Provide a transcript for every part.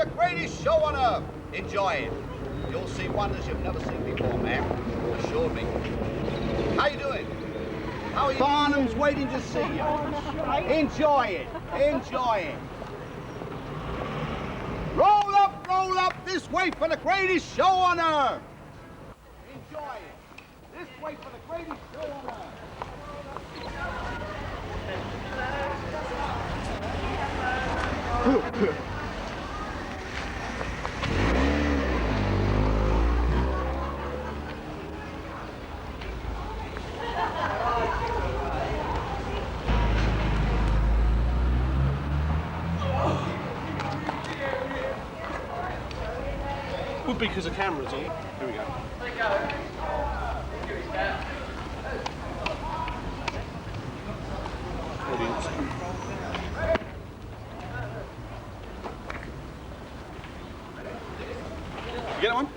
the greatest show on earth. Enjoy it. You'll see wonders you've never seen before, ma'am. Assured me. How you doing? How are you? Barnum's waiting to see you. Enjoy it. Enjoy it. Roll up this way for the greatest show on earth. Enjoy it. This way for the greatest show on earth. Would be because the camera's on. Here we go. Audience. You get one?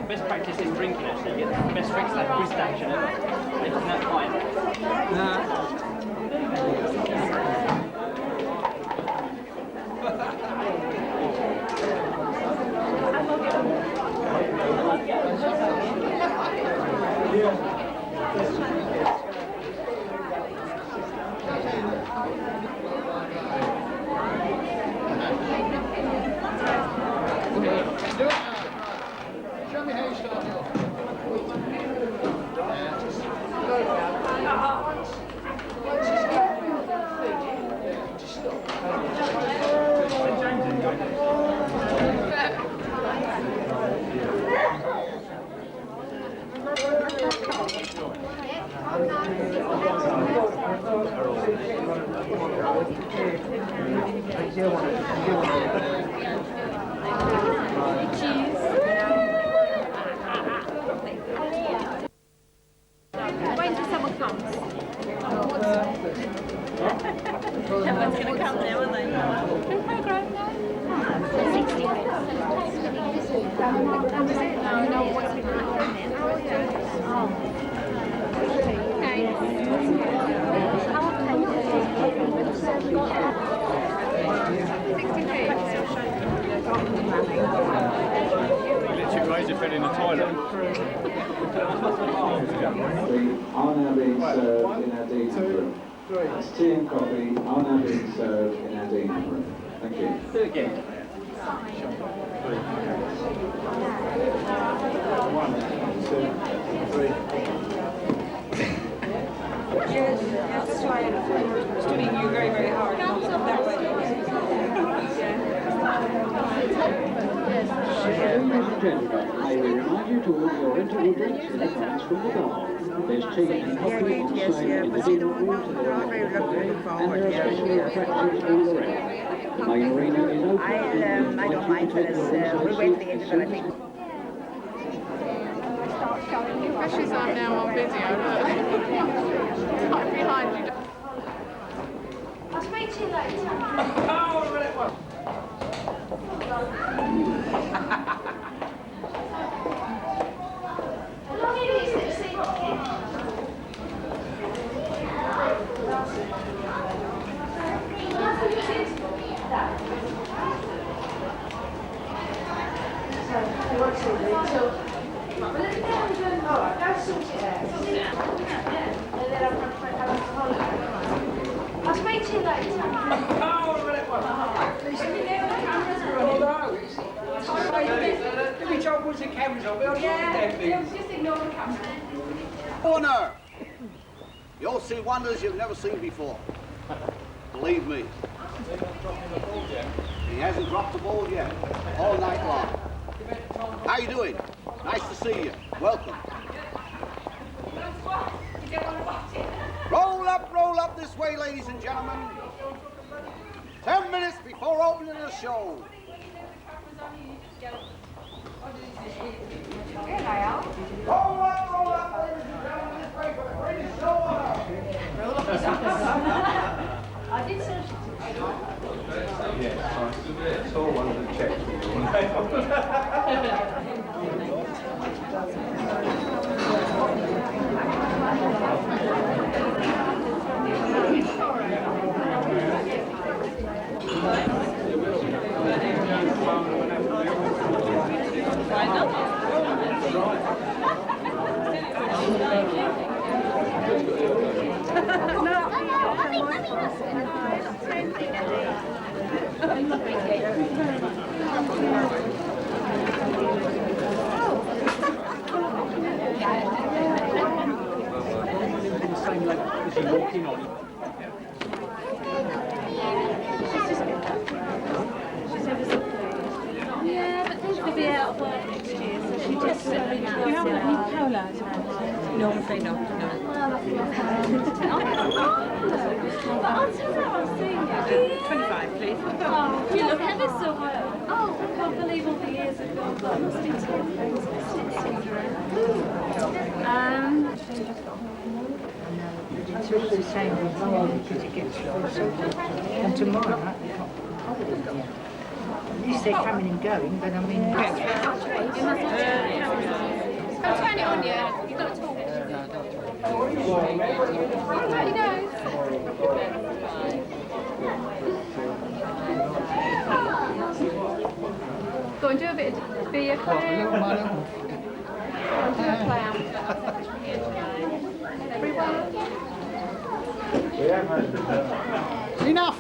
Best practice is drinking actually. You get the best drinks like wrist action ever. Isn't that fine? Show me how you start off. Wait until someone comes. Everyone's going to come now, aren't they? No program, no. 60 No, what's been happening there? Literally crazy fell in the toilet. Are now being served in our Dean's room. Tea and coffee are now being served in our Dean's room. Thank you. Do it again. 1, 2, 3. Yes, that's why I'm studying you very, very hard. That way. Ladies and gentlemen, may we remind you to order your interval drinks in advance from the bar. There's tea and coffee on sale in the dinner room to the right of the foyer, and there are special attractions all around. The main arena is open. I don't mind, but we'll wait for the interval, I think. Especially as I'm now on video, look. Right behind you. I'll speak to you later. How long it is that you see what I'll speak to you later. Every time puts the cameras on, we'll Just ignore the camera. Corner! You'll see wonders you've never seen before. Believe me. He hasn't dropped the ball yet. All night long. How you doing? Nice to see you. Welcome. Roll up this way, ladies and gentlemen. 10 minutes before opening the show. Roll up, ladies and gentlemen, this way for the greatest show on earth. I did search it. Yeah, it's all one of the checks we do. same level as you walking on. Yeah, but things will be out of work next year, so she just said that. You haven't got any polos around? No, I'm afraid not, no. But I'll tell her I'll see you. 25, please. Oh, you look ever so well. Oh, I can't believe all the years have gone by. Must be 10 days. It's really the same with you because it gets closer. And tomorrow, at least they're coming and going, but I mean... I'll turn it on you. You've got to talk. Right, you guys. Go and do a bit of be a clown. Go and do a clown. Everyone. Enough!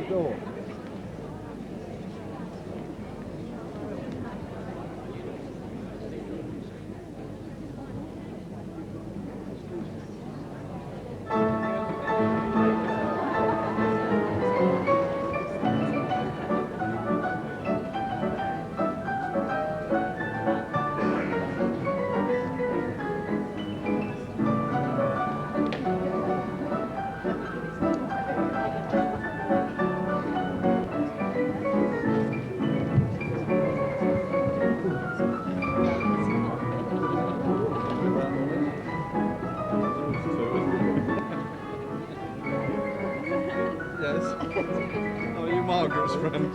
the door. Yes. Oh, you Margaret's friend.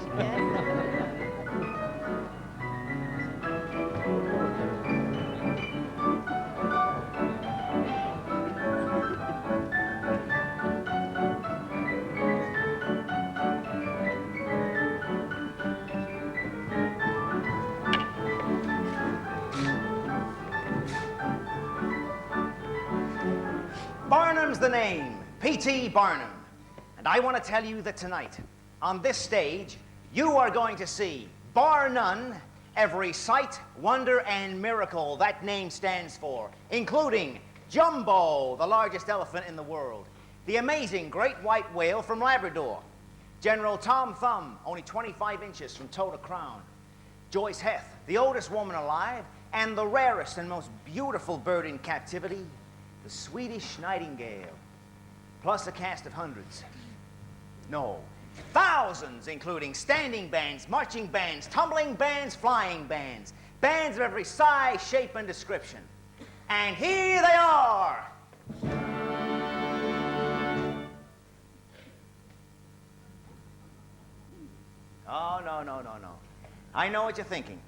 Barnum's the name, P.T. Barnum. And I want to tell you that tonight, on this stage, you are going to see, bar none, every sight, wonder, and miracle that name stands for, including Jumbo, the largest elephant in the world, the amazing great white whale from Labrador, General Tom Thumb, only 25 inches from toe to crown, Joyce Heth, the oldest woman alive, and the rarest and most beautiful bird in captivity, the Swedish nightingale, plus a cast of hundreds. No, thousands, including standing bands, marching bands, tumbling bands, flying bands, bands of every size, shape, and description. And here they are. Oh, no, no, no, no. I know what you're thinking.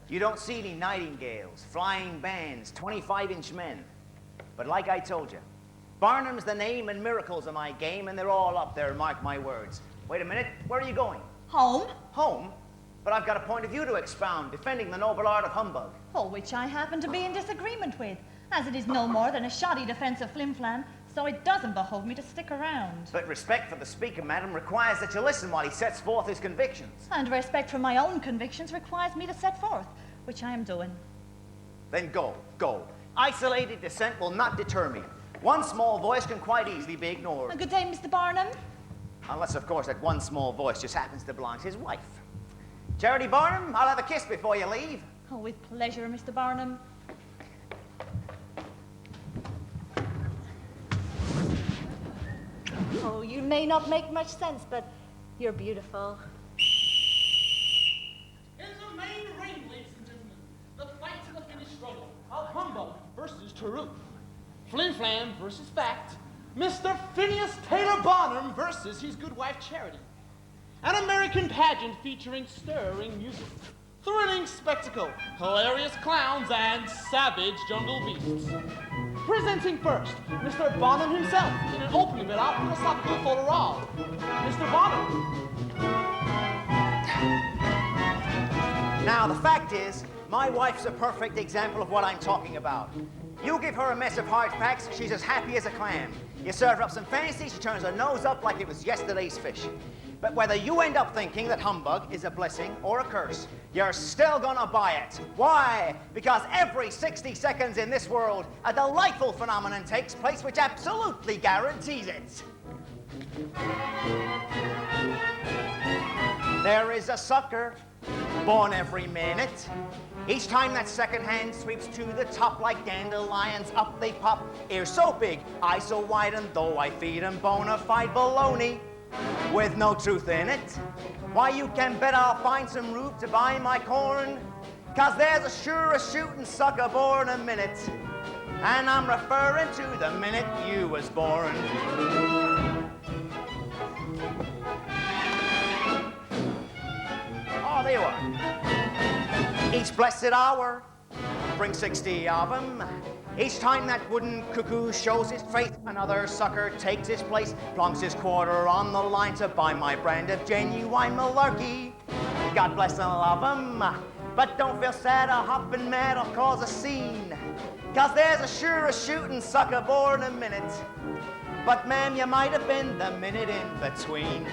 You don't see any nightingales, flying bands, 25-inch men. But like I told you, Barnum's the name and miracles of my game, and they're all up there, mark my words. Wait a minute, where are you going? Home? Home? But I've got a point of view to expound, defending the noble art of humbug. Oh, which I happen to be in disagreement with, as it is no more than a shoddy defense of flim-flam, so it doesn't behove me to stick around. But respect for the speaker, madam, requires that you listen while he sets forth his convictions. And respect for my own convictions requires me to set forth, which I am doing. Then go, go. Isolated dissent will not deter me. One small voice can quite easily be ignored. A good day, Mr. Barnum. Unless, of course, that one small voice just happens to belong to his wife. Charity Barnum, I'll have a kiss before you leave. Oh, with pleasure, Mr. Barnum. Oh, you may not make much sense, but you're beautiful. It is a main ring, ladies and gentlemen. The fight to the finish struggle of Humbug versus Taruf. Flim Flam versus Fact. Mr. Phineas Taylor Barnum versus his good wife Charity. An American pageant featuring stirring music, thrilling spectacle, hilarious clowns, and savage jungle beasts. Presenting first, Mr. Barnum himself in an opening without philosophical folderol. Mr. Barnum. Now, the fact is, my wife's a perfect example of what I'm talking about. You give her a mess of hard facts, she's as happy as a clam. You serve her up some fancy, she turns her nose up like it was yesterday's fish. But whether you end up thinking that humbug is a blessing or a curse, you're still gonna buy it. Why? Because every 60 seconds in this world, a delightful phenomenon takes place which absolutely guarantees it. There is a sucker born every minute. Each time that second hand sweeps to the top like dandelions, up they pop. Ears so big, eyes so wide, and though I feed 'em bona fide baloney with no truth in it, why, you can bet I'll find some room to buy my corn, 'cause there's a sure a shooting sucker born a minute, and I'm referring to the minute you was born. Oh, there you are. Each blessed hour brings 60 of them. Each time that wooden cuckoo shows his face, another sucker takes his place, plonks his quarter on the line to buy my brand of genuine malarkey. God bless and love 'em, but don't feel sad or hopping mad or cause a scene, 'cause there's a sure a shooting sucker born a minute. But ma'am, you might have been the minute in between.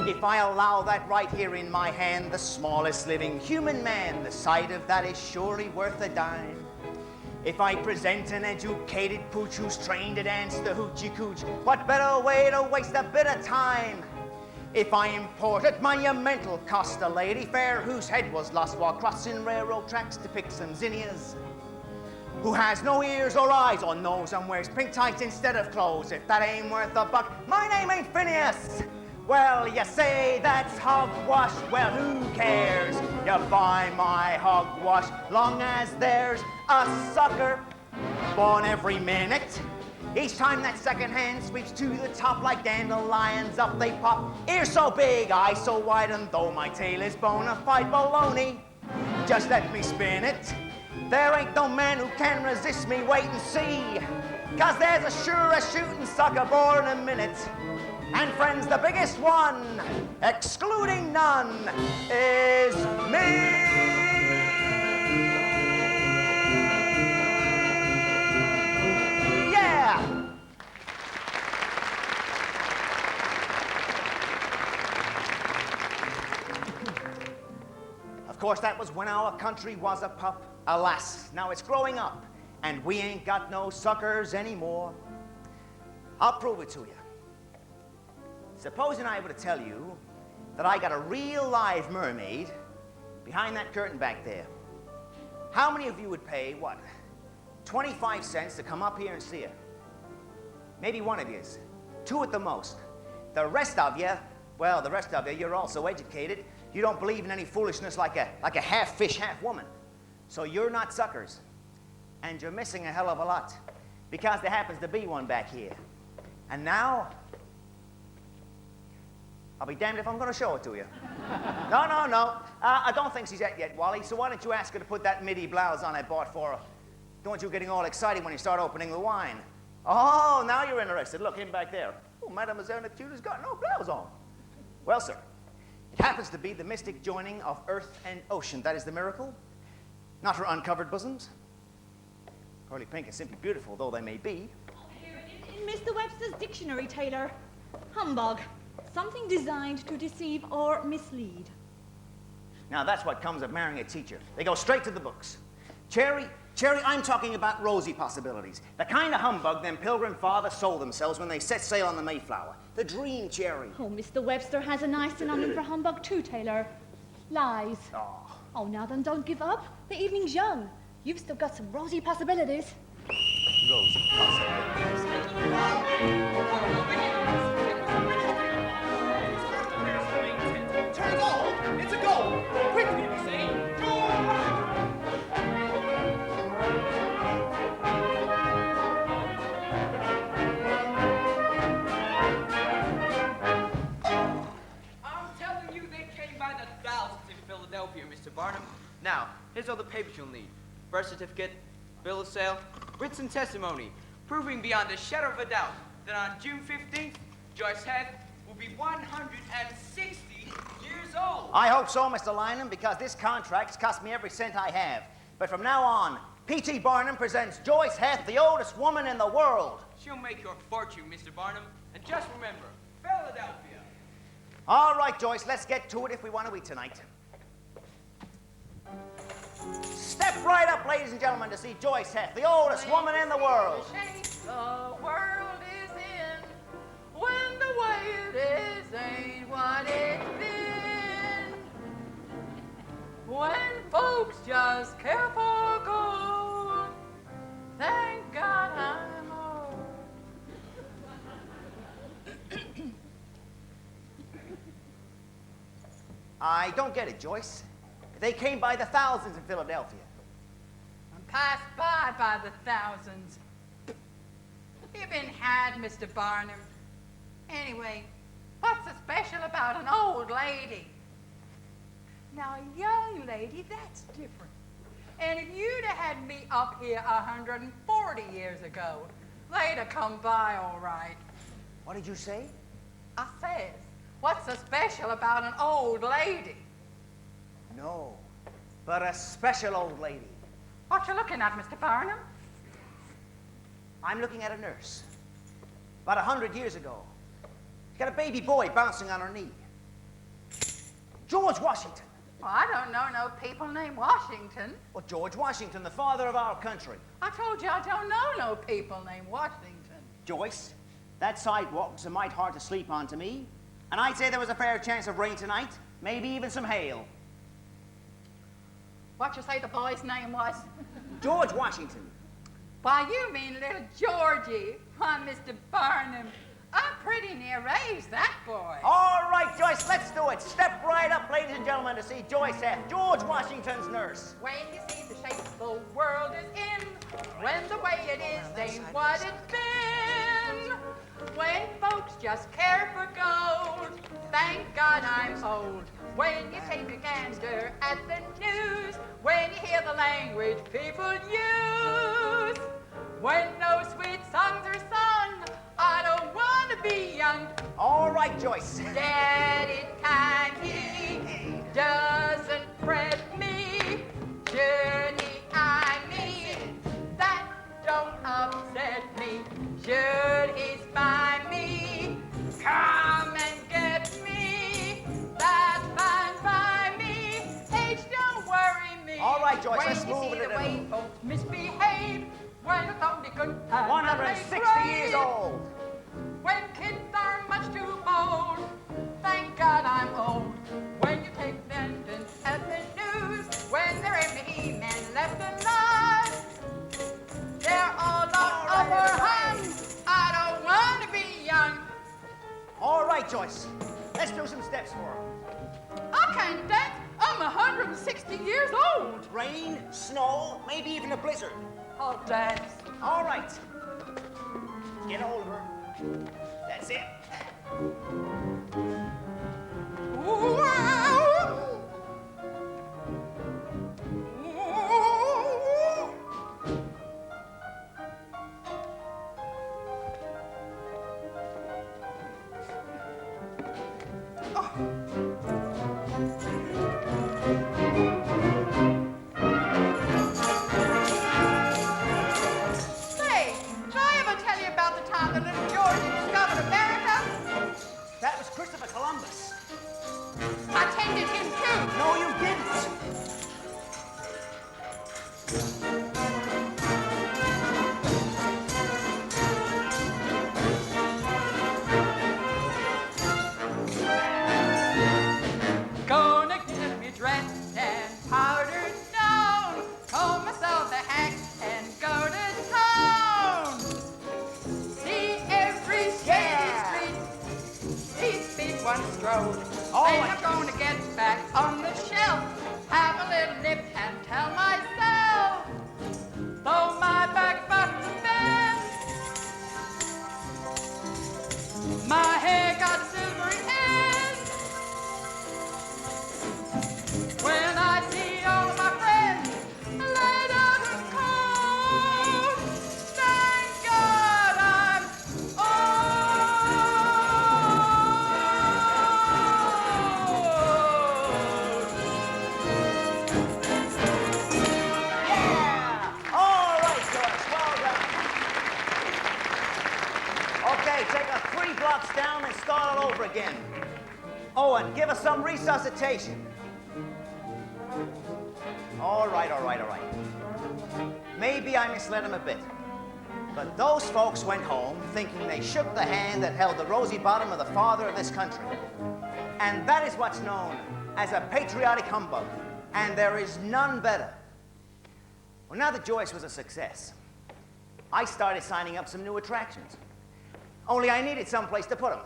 If I allow that right here in my hand, the smallest living human man, the sight of that is surely worth a dime. If I present an educated pooch who's trained to dance the hoochie cooch, what better way to waste a bit of time? If I imported monumental Costa lady fair whose head was lost while crossing railroad tracks to pick some zinnias, who has no ears or eyes or nose and wears pink tights instead of clothes, if that ain't worth a buck, my name ain't Phineas. Well, you say that's hogwash, well, who cares? You buy my hogwash, long as there's a sucker born every minute. Each time that second hand sweeps to the top like dandelions, up they pop. Ears so big, eyes so wide, and though my tail is bona fide baloney, just let me spin it. There ain't no man who can resist me, wait and see. 'Cause there's a sure a shooting sucker born a minute. And friends, the biggest one, excluding none, is me. Yeah! Of course, that was when our country was a pup. Alas, now it's growing up, and we ain't got no suckers anymore. I'll prove it to you. Supposing I were to tell you that I got a real live mermaid behind that curtain back there, how many of you would pay, what, 25 cents to come up here and see her? Maybe one of yous, two at the most. The rest of you, well, the rest of you, you're all so educated, you don't believe in any foolishness like a half fish, half woman. So you're not suckers. And you're missing a hell of a lot, because there happens to be one back here. And now, I'll be damned if I'm going to show it to you. No. I don't think she's at yet, Wally, so why don't you ask her to put that midi blouse on I bought for her? Don't want you getting all excited when you start opening the wine. Oh, now you're interested. Look, him back there. Oh, Mademoiselle Neptune's got no blouse on. Well, sir, it happens to be the mystic joining of earth and ocean. That is the miracle, not her uncovered bosoms. Pearly pink and simply beautiful though they may be. Here, in Mr. Webster's dictionary, Taylor. Humbug. Something designed to deceive or mislead. Now, that's what comes of marrying a teacher. They go straight to the books. Cherry, I'm talking about rosy possibilities. The kind of humbug them Pilgrim fathers sold themselves when they set sail on the Mayflower. The dream, Cherry. Oh, Mr. Webster has a nice synonym for humbug too, Taylor. Lies. Oh, now then, don't give up. The evening's young. You've still got some rosy possibilities. Rosy possibilities. Turn gold! It's a goal! Quick, people say! I'm telling you, they came by the thousands in Philadelphia, Mr. Barnum. Now, here's all the papers you'll need. Birth certificate, bill of sale, written testimony, proving beyond a shadow of a doubt that on June 15th, Joyce Heath will be 160 years old. I hope so, Mr. Lynham, because this contract's cost me every cent I have. But from now on, P.T. Barnum presents Joyce Heath, the oldest woman in the world. She'll make your fortune, Mr. Barnum. And just remember, Philadelphia. All right, Joyce, let's get to it if we want to eat tonight. Step right up, ladies and gentlemen, to see Joyce Heath, the oldest woman in the world. The world is in when the way it is ain't what it's been. When folks just care for gold, thank God I'm old. I don't get it, Joyce. They came by the thousands in Philadelphia. And passed by the thousands. You've been had, Mr. Barnum. Anyway, what's so special about an old lady? Now, a young lady, that's different. And if you'd have had me up here 140 years ago, they'd have come by all right. What did you say? I says, what's so special about an old lady? No, but a special old lady. What you looking at, Mr. Barnum? I'm looking at a nurse. About 100 years ago. She's got a baby boy bouncing on her knee. George Washington. Well, I don't know no people named Washington. Well, George Washington, the father of our country. I told you I don't know no people named Washington. Joyce, that sidewalk's a mite hard to sleep on to me. And I'd say there was a fair chance of rain tonight, maybe even some hail. What you say the boy's name was? George Washington. Why, you mean little Georgie. Why, Mr. Barnum, I'm pretty near raised that boy. All right, Joyce, let's do it. Step right up, ladies and gentlemen, to see Joyce F., George Washington's nurse. When you see the shape the world is in, when the way it is ain't what it's been, when folks just care for gold, thank God I'm old. When you take a gander at the news, when you hear the language people use, when no sweet songs are sung, I don't want to be young. All right, Joyce. Daddy time he doesn't fret me. Journey I mean, that don't upset me. Should he spy me, come and get me. That's fine by me. Age don't worry me. All right, Joyce, when let's you move see it the a way little. folks misbehave, when it's only good time 160 years old. when kids are much too old, thank God I'm old. When you take vengeance at the news, when there ain't many men left alive, they're all locked up or hung. I don't want to be young. All right, Joyce. Let's do some steps for her. I can't dance. I'm 160 years old. Rain, snow, maybe even a blizzard. I'll dance. All right. Get a hold of her. That's it. Say, did I ever tell you about the time that little Georgie discovered America? That was Christopher Columbus. I tended him too. No, you didn't. Gonna get me dressed and powdered down, comb myself a hack and go to town. See every shady street, these feet one stroll. And I'm gonna get back on the shelf, have a little nip and tell myself, though my back button's bent, my hair got silvery ends. When I see all of my friends laid out and cold, thank God I'm old. Yeah! All right, Joyce. Well done. Okay, take her 3 blocks down and start all over again. Oh, and give us some resuscitation. All right, all right, all right. Maybe I misled him a bit. But those folks went home thinking they shook the hand that held the rosy bottom of the father of this country. And that is what's known as a patriotic humbug. And there is none better. Well, now that Joyce was a success, I started signing up some new attractions. Only I needed someplace to put them.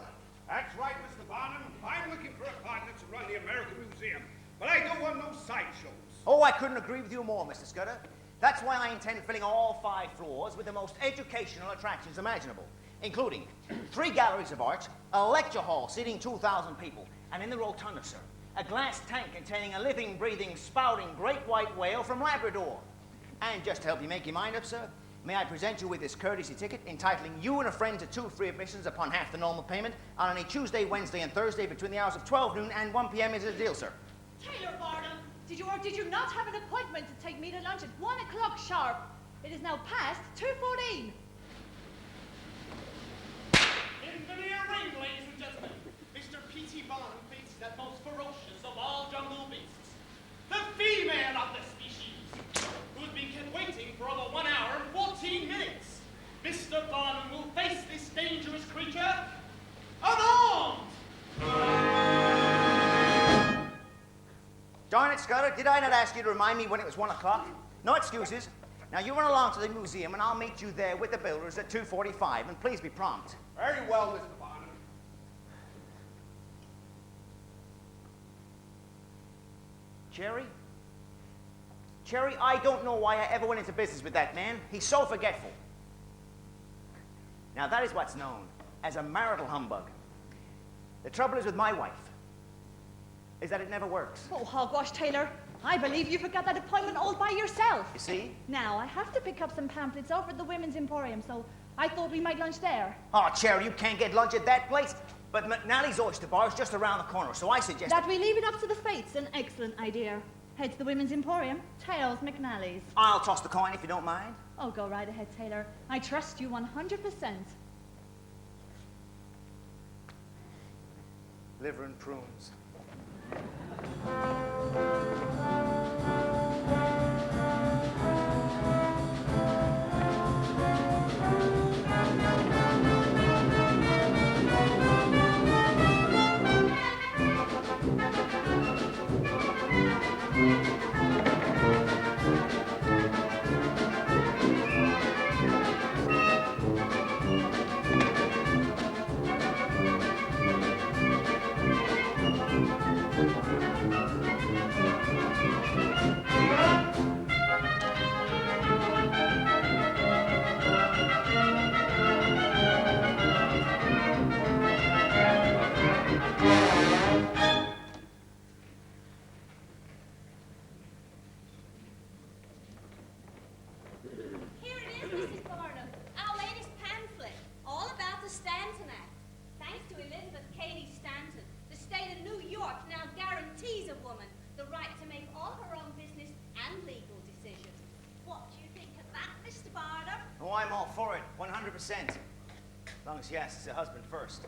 That's right, Mr. Barnum. I'm looking for a partner to run the American Museum, but I don't want no sideshows. Oh, I couldn't agree with you more, Mr. Scudder. That's why I intend filling all 5 floors with the most educational attractions imaginable, including 3 galleries of art, a lecture hall seating 2,000 people, and in the rotunda, sir, a glass tank containing a living, breathing, spouting great white whale from Labrador. And just to help you make your mind up, sir, may I present you with this courtesy ticket entitling you and a friend to 2 free admissions upon half the normal payment on any Tuesday, Wednesday, and Thursday between the hours of 12 noon and 1 p.m. is the deal, sir. Taylor Barnum, did you not have an appointment to take me to lunch at 1 o'clock sharp? It is now past 2:14. In the near ring, ladies and gentlemen, Mr. P.T. Barnum, paid that most ferocious of all jungle beasts, the female of the species, who's been kept waiting for over 1 hour and 14 minutes. Mr. Barnum will face this dangerous creature unarmed. Darn it, Scudder, did I not ask you to remind me when it was 1 o'clock? No excuses. Now you run along to the museum and I'll meet you there with the builders at 2:45, and please be prompt. Very well, Mr. Barnum. Cherry? Cherry, I don't know why I ever went into business with that man. He's so forgetful. Now that is what's known as a marital humbug. The trouble is with my wife, is that it never works. Oh, hogwash, Taylor. I believe you forgot that appointment all by yourself. You see? Now, I have to pick up some pamphlets over at the Women's Emporium, so I thought we might lunch there. Oh, Cherry, you can't get lunch at that place. But McNally's Oyster Bar is just around the corner, so I suggest that we leave it up to the fates. An excellent idea. Head to the Women's Emporium, tails McNally's. I'll toss the coin if you don't mind. Oh, go right ahead, Taylor. I trust you 100%. Liver and prunes. As long as she asks her husband first.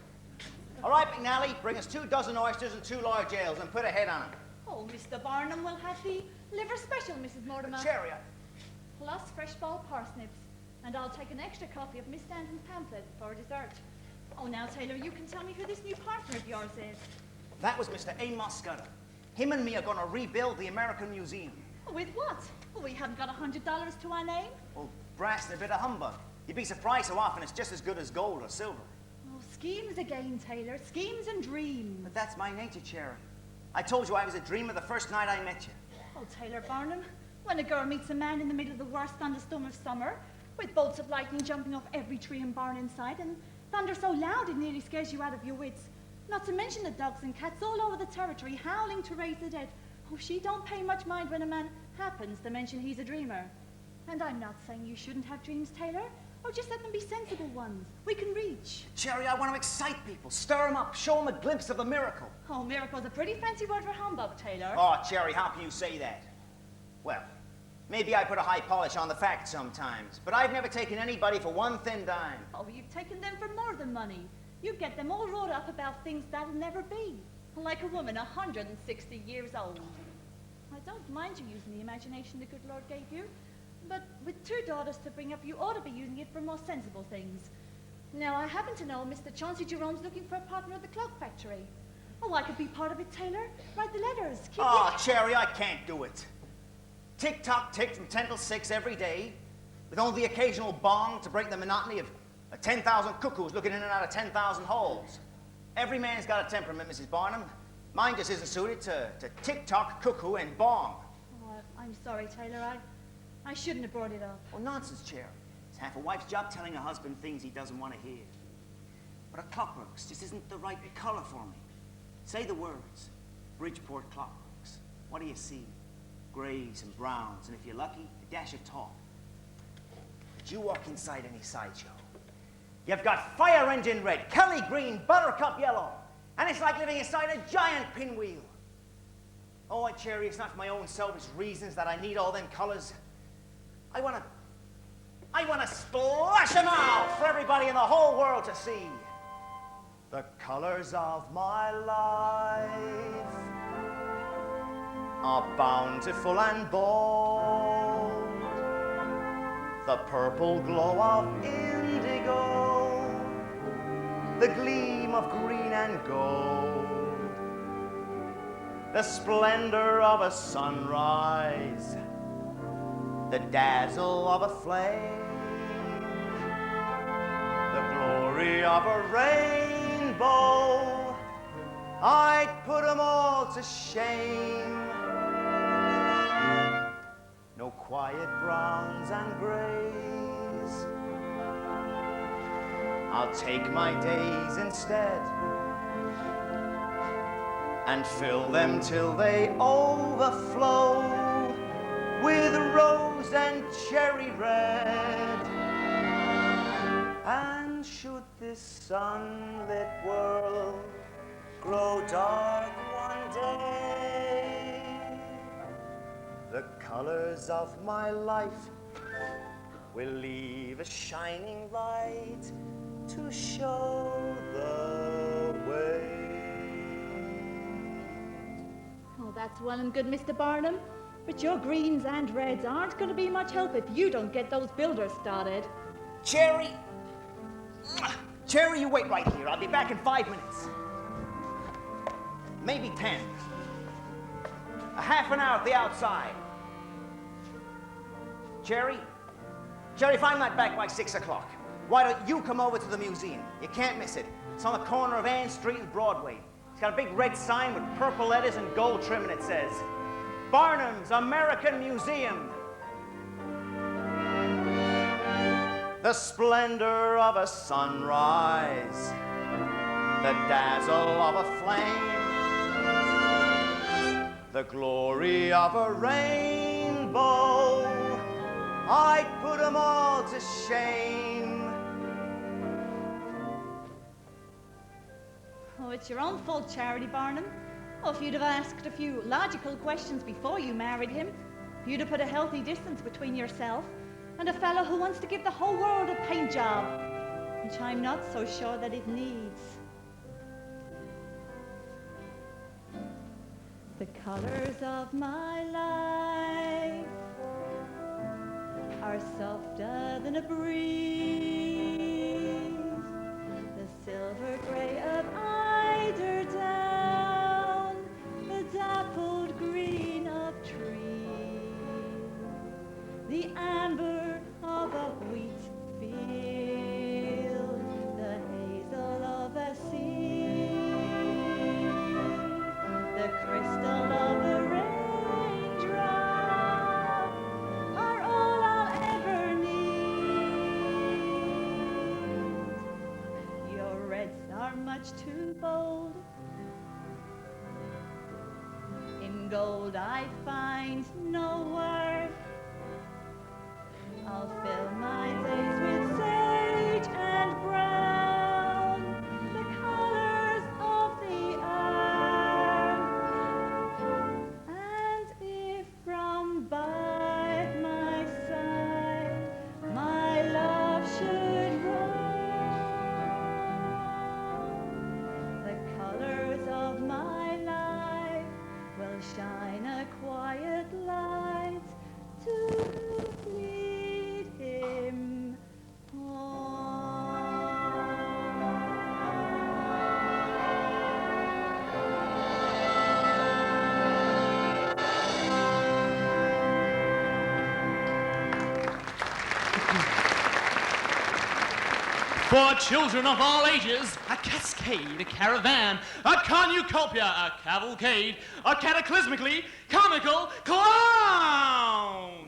All right, McNally, bring us 2 dozen oysters and 2 large ales and put a head on them. Oh, Mr. Barnum will have the liver special, Mrs. Mortimer. Cherry. Plus fresh ball parsnips. And I'll take an extra copy of Miss Stanton's pamphlet for dessert. Oh, now, Taylor, you can tell me who this new partner of yours is. That was Mr. Amos Scudder. Him and me are going to rebuild the American Museum. With what? Oh, we haven't got $100 to our name. Well, brass and a bit of humbug. You'd be surprised how often it's just as good as gold or silver. Oh, schemes again, Taylor. Schemes and dreams. But that's my nature, Cherry. I told you I was a dreamer the first night I met you. Oh, Taylor Barnum, when a girl meets a man in the middle of the worst thunderstorm of summer, with bolts of lightning jumping off every tree and barn in sight, and thunder so loud it nearly scares you out of your wits, not to mention the dogs and cats all over the territory howling to raise the dead, oh, she don't pay much mind when a man happens to mention he's a dreamer. And I'm not saying you shouldn't have dreams, Taylor. Oh, just let them be sensible ones we can reach. Cherry, I want to excite people, stir them up, show them a glimpse of a miracle. Oh, miracle's a pretty fancy word for humbug, Taylor. Oh, Cherry, how can you say that? Well, maybe I put a high polish on the facts sometimes, but I've never taken anybody for one thin dime. Oh, you've taken them for more than money. You get them all wrought up about things that'll never be. Like a woman 160 years old. I don't mind you using the imagination the good Lord gave you. But with 2 daughters to bring up, you ought to be using it for more sensible things. Now, I happen to know Mr. Chauncey Jerome's looking for a partner at the clock factory. Oh, I could be part of it, Taylor. Write the letters. Oh, Cherry, I can't do it. Tick-tock, tick from 10 till 6 every day, with only the occasional bong to break the monotony of 10,000 cuckoos looking in and out of 10,000 holes. Every man's got a temperament, Mrs. Barnum. Mine just isn't suited to tick-tock, cuckoo, and bong. Oh, I'm sorry, Taylor. I shouldn't have brought it up. Oh, nonsense, Cherry. It's half a wife's job telling her husband things he doesn't want to hear. But a clockworks just isn't the right color for me. Say the words. Bridgeport clockworks. What do you see? Grays and browns, and if you're lucky, a dash of taupe. But you walk inside any sideshow. You've got fire engine red, Kelly green, buttercup yellow, and it's like living inside a giant pinwheel. Oh, and Cherry, it's not for my own selfish reasons that I need all them colors. I want to splash them out for everybody in the whole world to see. The colors of my life are bountiful and bold. The purple glow of indigo, the gleam of green and gold, the splendor of a sunrise, the dazzle of a flame, the glory of a rainbow. I'd put them all to shame. No quiet browns and grays, I'll take my days instead and fill them till they overflow with rose and cherry red. And should this sunlit world grow dark one day, the colors of my life will leave a shining light to show the way. Oh, that's well and good, Mr. Barnum. But your greens and reds aren't going to be much help if you don't get those builders started. Cherry! Cherry, you wait right here. I'll be back in 5 minutes. Maybe 10. A half an hour at the outside. Cherry? Cherry, if I'm not back by 6 o'clock, why don't you come over to the museum? You can't miss it. It's on the corner of Ann Street and Broadway. It's got a big red sign with purple letters and gold trim, and it says, Barnum's American Museum. The splendor of a sunrise, the dazzle of a flame, the glory of a rainbow, I'd put them all to shame. Oh, it's your own fault, Charity Barnum. Oh, if you'd have asked a few logical questions before you married him, if you'd have put a healthy distance between yourself and a fellow who wants to give the whole world a paint job, which I'm not so sure that it needs. The colors of my life are softer than a breeze, the silver gray of eiderdown, the dappled green of trees, the amber of a wheat field, the hazel of a sea, the crystal of a raindrop are all I'll ever need. Your reds are much too bold. In gold I find no worth. I'll fill my days with sage and brown, the colors of the earth. And if from by my side my love should roam, the colors of my life will shine a quiet light to lead him For children of all ages, a cascade, a caravan, a cornucopia, a cavalcade, a cataclysmically comical clowns!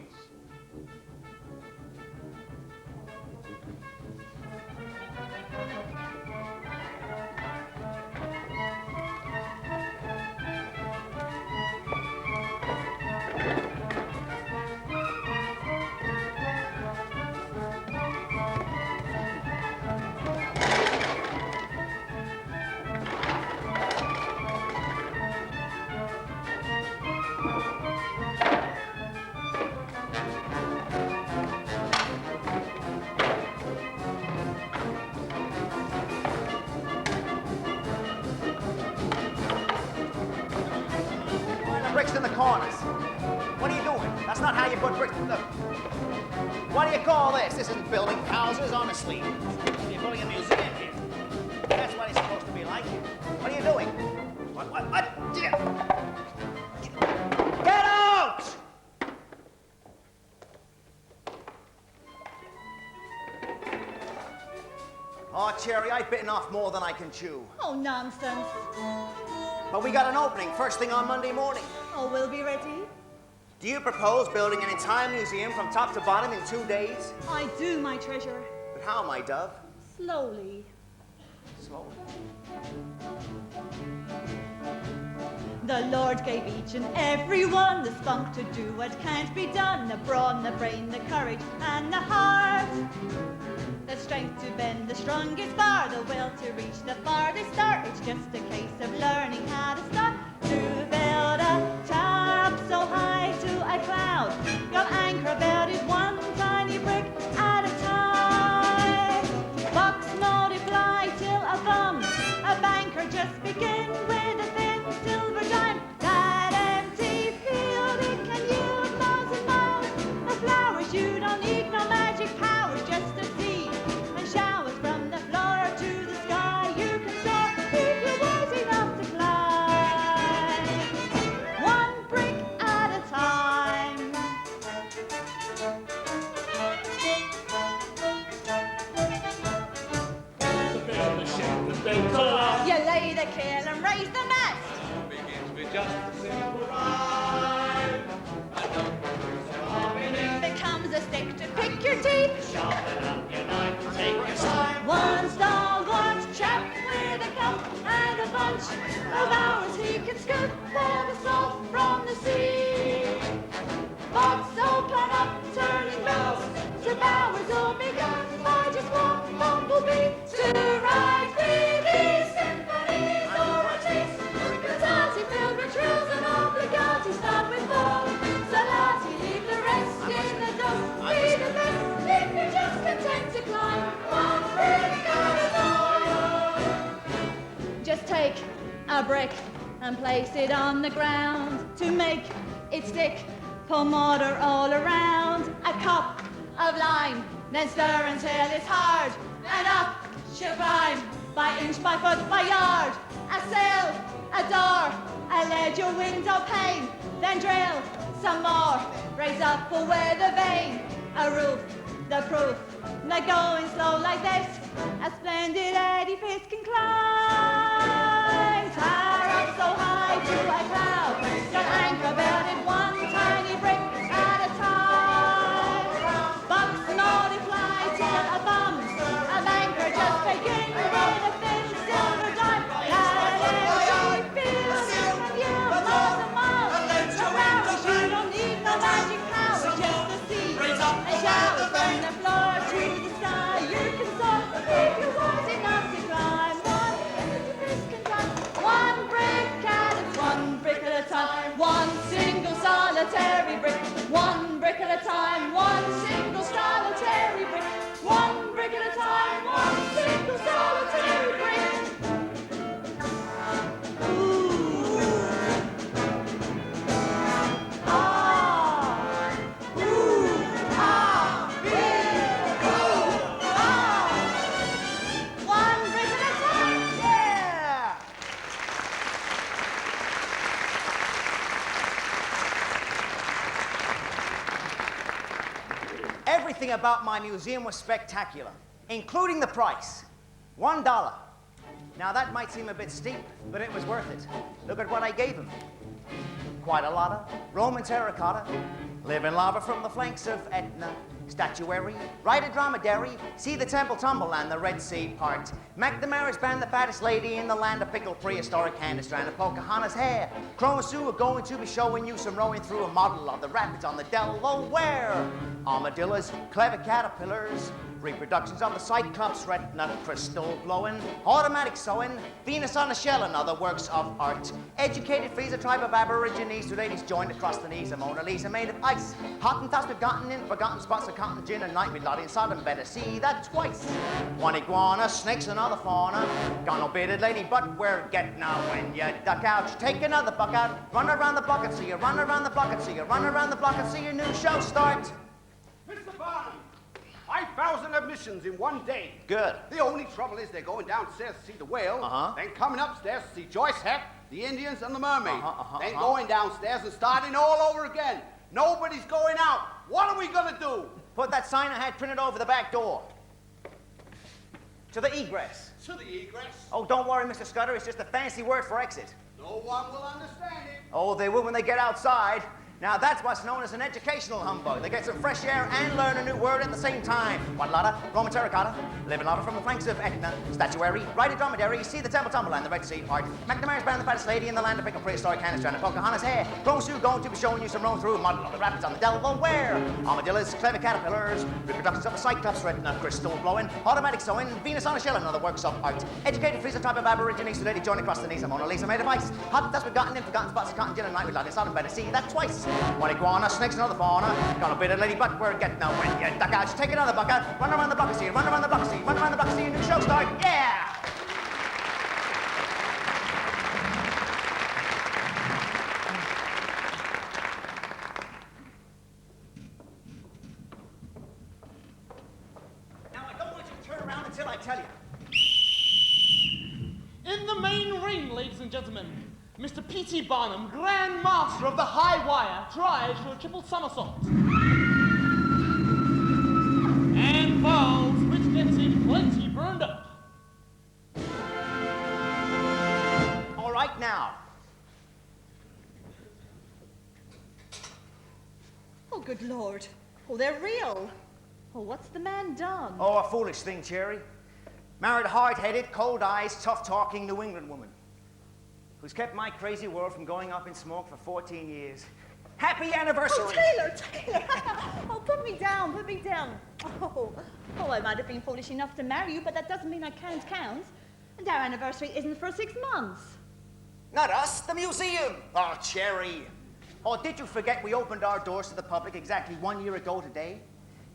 in the corners. What are you doing? That's not how you put bricks. Look. What do you call this? This isn't building houses, honestly. You're building a museum here. That's what it's supposed to be like. What are you doing? What? Get out! Oh, Cherry, I've bitten off more than I can chew. Oh, nonsense. But we got an opening first thing on Monday morning. Oh, we'll be ready. Do you propose building an entire museum from top to bottom in 2 days? I do, my treasure. But how, my dove? Slowly. Slowly. The Lord gave each and every one the spunk to do what can't be done, the brawn, the brain, the courage, and the heart. The strength to bend the strongest bar, the will to reach the farthest star. It's just a case of learning how to start. To build a tower up so high to a cloud, you'll anchor about it one tiny brick at a time. Box multiply till a thumb, a banker just begin with a thin silver dime. That empty field, it can yield miles and miles of flowers. You don't need no magic powers, just a seed and showers from the floor to the sky. You can soar if you're wise enough to climb, one brick at a time. You lay the keel and raise the mast. Begins with just a simple rhyme. Becomes a stick to pick your teeth. Sharpen up your knife, take your time. One stalwart chap with a cup and a bunch of hours he can scoop for the salt from the sea. Box open up, turning bells, to bowers all begun by just one bumblebee. To ride with these symphonies or a taste, Gazati filled with trills and obligati. Start with four, Salati, leave the rest in the dust. Be the best if you're just content to climb one brick at a time. Just take a brick and place it on the ground to make it stick. Pour mortar all around, a cup of lime, then stir until it's hard, and up she'll climb, by inch, by foot, by yard. A sill, a door, a ledge, a window pane, then drill some more, raise up a weather vane, a roof, the proof, not going slow like this, a splendid edifice can climb. Tower up so high to a cloud, you'll anchor about it one tiny brick at a time. Box multiply till a thumb, a banker just begin with a thin silver dime. That empty field can yield miles and miles of flowers. You don't need no magic powers, just a seed and showers from the floor to the sky. You can soar if you're wise enough to climb. One brick at a time, one single solitary brick. One brick at a time, one single solitary brick. One brick at a time, one single solitary brick. Ooh. Ah. Ooh. Ah. Big. Ooh. Ah. One brick at a time. Yeah! Everything about my museum was spectacular, including the price. $1. Now that might seem a bit steep, but it was worth it. Look at what I gave him. Quite a lot of Roman terracotta, living lava from the flanks of Etna, statuary, ride a dromedary, see the temple tumble and the Red Sea part. McNamara's band, the fattest lady in the land, a pickled prehistoric hand strand of Pocahontas' hair. Chroma Sue are going to be showing you some rowing through a model of the rapids on the Delaware. Armadillos, clever caterpillars, reproductions of the Cyclops retina, crystal glowing, automatic sewing, Venus on a shell and other works of art. Educated fees, a tribe of aborigines, two ladies joined across the knees, a Mona Lisa made of ice. Hottentots with gotten in forgotten spots of cotton gin and night with Lottie and Sodom, better see that twice. One iguana, snakes, another fauna. Got no bearded lady, but we're getting out when you duck out. Take another buck out, run around the block and see you, run around the block and see you, run around the block and see your new show start. Mr. Barnum, 5,000 admissions in one day. Good. The only trouble is they're going downstairs to see the whale, then coming upstairs to see Joyce Heck, the Indians, and the mermaid. Then going downstairs and starting all over again. Nobody's going out. What are we going to do? Put that sign I had printed over the back door. To the egress. To the egress? Oh, don't worry, Mr. Scudder. It's just a fancy word for exit. No one will understand it. Oh, they will when they get outside. Now, that's what's known as an educational humbug. They get some fresh air and learn a new word at the same time. Guadalada, Roman terracotta, living lava from the flanks of Etna, statuary, ride a dromedary, see the temple tumble and the Red Sea part, McNamara's band, the fattest lady in the land of pickle prehistoric Hannah Strand, Pocahontas' hair, Rome Sue going to be showing you some roam through, model of the rapids on the Delaware, armadillos, clever caterpillars, reproductions of the Cyclops, retina crystal blowing, automatic sewing, Venus on a shell and other works of art, educated freezer type of aborigines who lady joined across the knees of Mona Lisa made of ice, hot dust forgotten in forgotten spots of cotton gin and night with Lottie Sodom, better see that twice. One iguana, snakes, another fauna. Got a bearded lady, but we're getting out when you duck out. Take another buck out. Run around the block and see you. Run around the block and see you. Run around the block and see your new show start. Yeah! Now, I don't want you to turn around until I tell you. In the main ring, ladies and gentlemen, Mr. P.T. Barnum, Grand Master of the High Wire, tries for a triple somersault. And falls, which gets him plenty burned up. All right, now. Oh, good Lord. Oh, they're real. Oh, what's the man done? Oh, a foolish thing, Cherry. Married a hard-headed, cold-eyed, tough-talking New England woman who's kept my crazy world from going up in smoke for 14 years. Happy anniversary! Oh, Taylor! Oh, put me down, put me down. Oh, I might have been foolish enough to marry you, but that doesn't mean I can't count. And our anniversary isn't for 6 months. Not us, the museum. Oh, Cherry. Oh, did you forget we opened our doors to the public exactly 1 year ago today?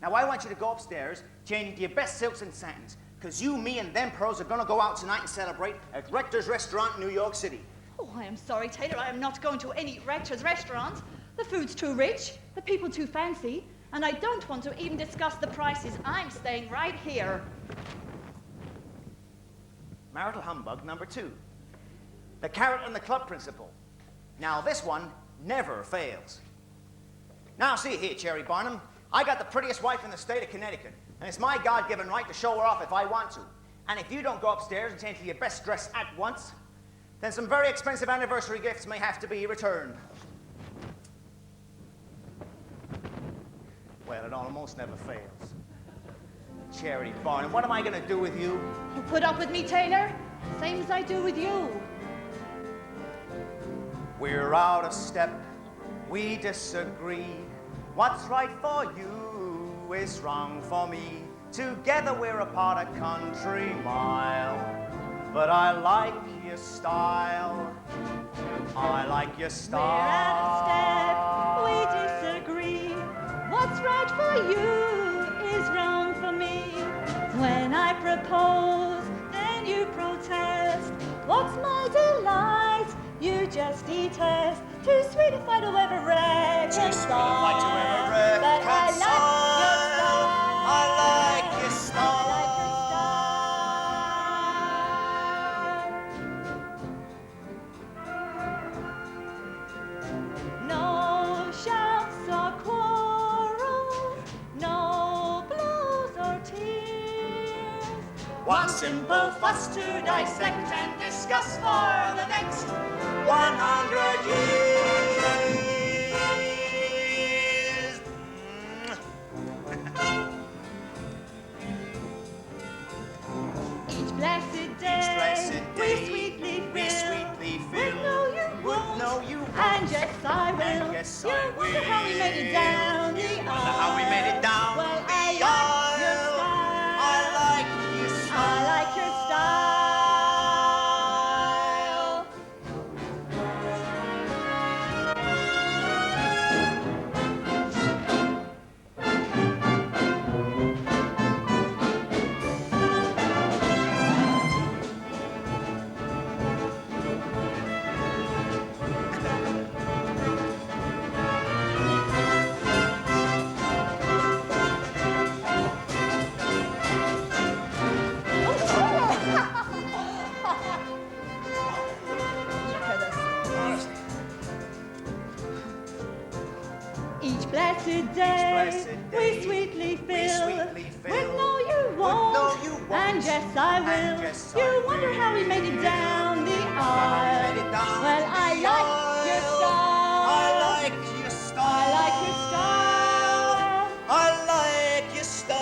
Now, I want you to go upstairs, change into your best silks and satins, because you, me, and them pearls are going to go out tonight and celebrate at Rector's Restaurant in New York City. Oh, I am sorry, Taylor. I am not going to any Rector's restaurant. The food's too rich, the people too fancy, and I don't want to even discuss the prices. I'm staying right here. Marital humbug number 2. The carrot and the club principle. Now, this one never fails. Now, see here, Cherry Barnum. I got the prettiest wife in the state of Connecticut, and it's my God-given right to show her off if I want to. And if you don't go upstairs and change to your best dress at once, then some very expensive anniversary gifts may have to be returned. Well, it almost never fails. Cherry Barnum, what am I going to do with you? You put up with me, Taylor? Same as I do with you. We're out of step, we disagree. What's right for you is wrong for me. Together we're apart a country mile. But I like your style. I like your style. We're out of step, we disagree. What's right for you is wrong for me. When I propose, then you protest. What's my delight? You just detest. Too sweet a fight to ever reconcile. Too sweet a fight to ever reconcile. But I like your style. I like your style. No shouts or quarrels, no blows or tears. One simple fuss to dissect and discuss for the next 100 years. Each blessed day, we sweetly fill. With no, you won't. No, you won't. And yes, I will. And yes, I will. Wonder how we made it down the aisle. Wonder how we made it down well, the I aisle. like your style. I like your style. I like your style. Each blessed day, we sweetly fill with no you won't, and yes I will. You wonder how we made it down the aisle. Well, I like your style. I like your style. I like your style.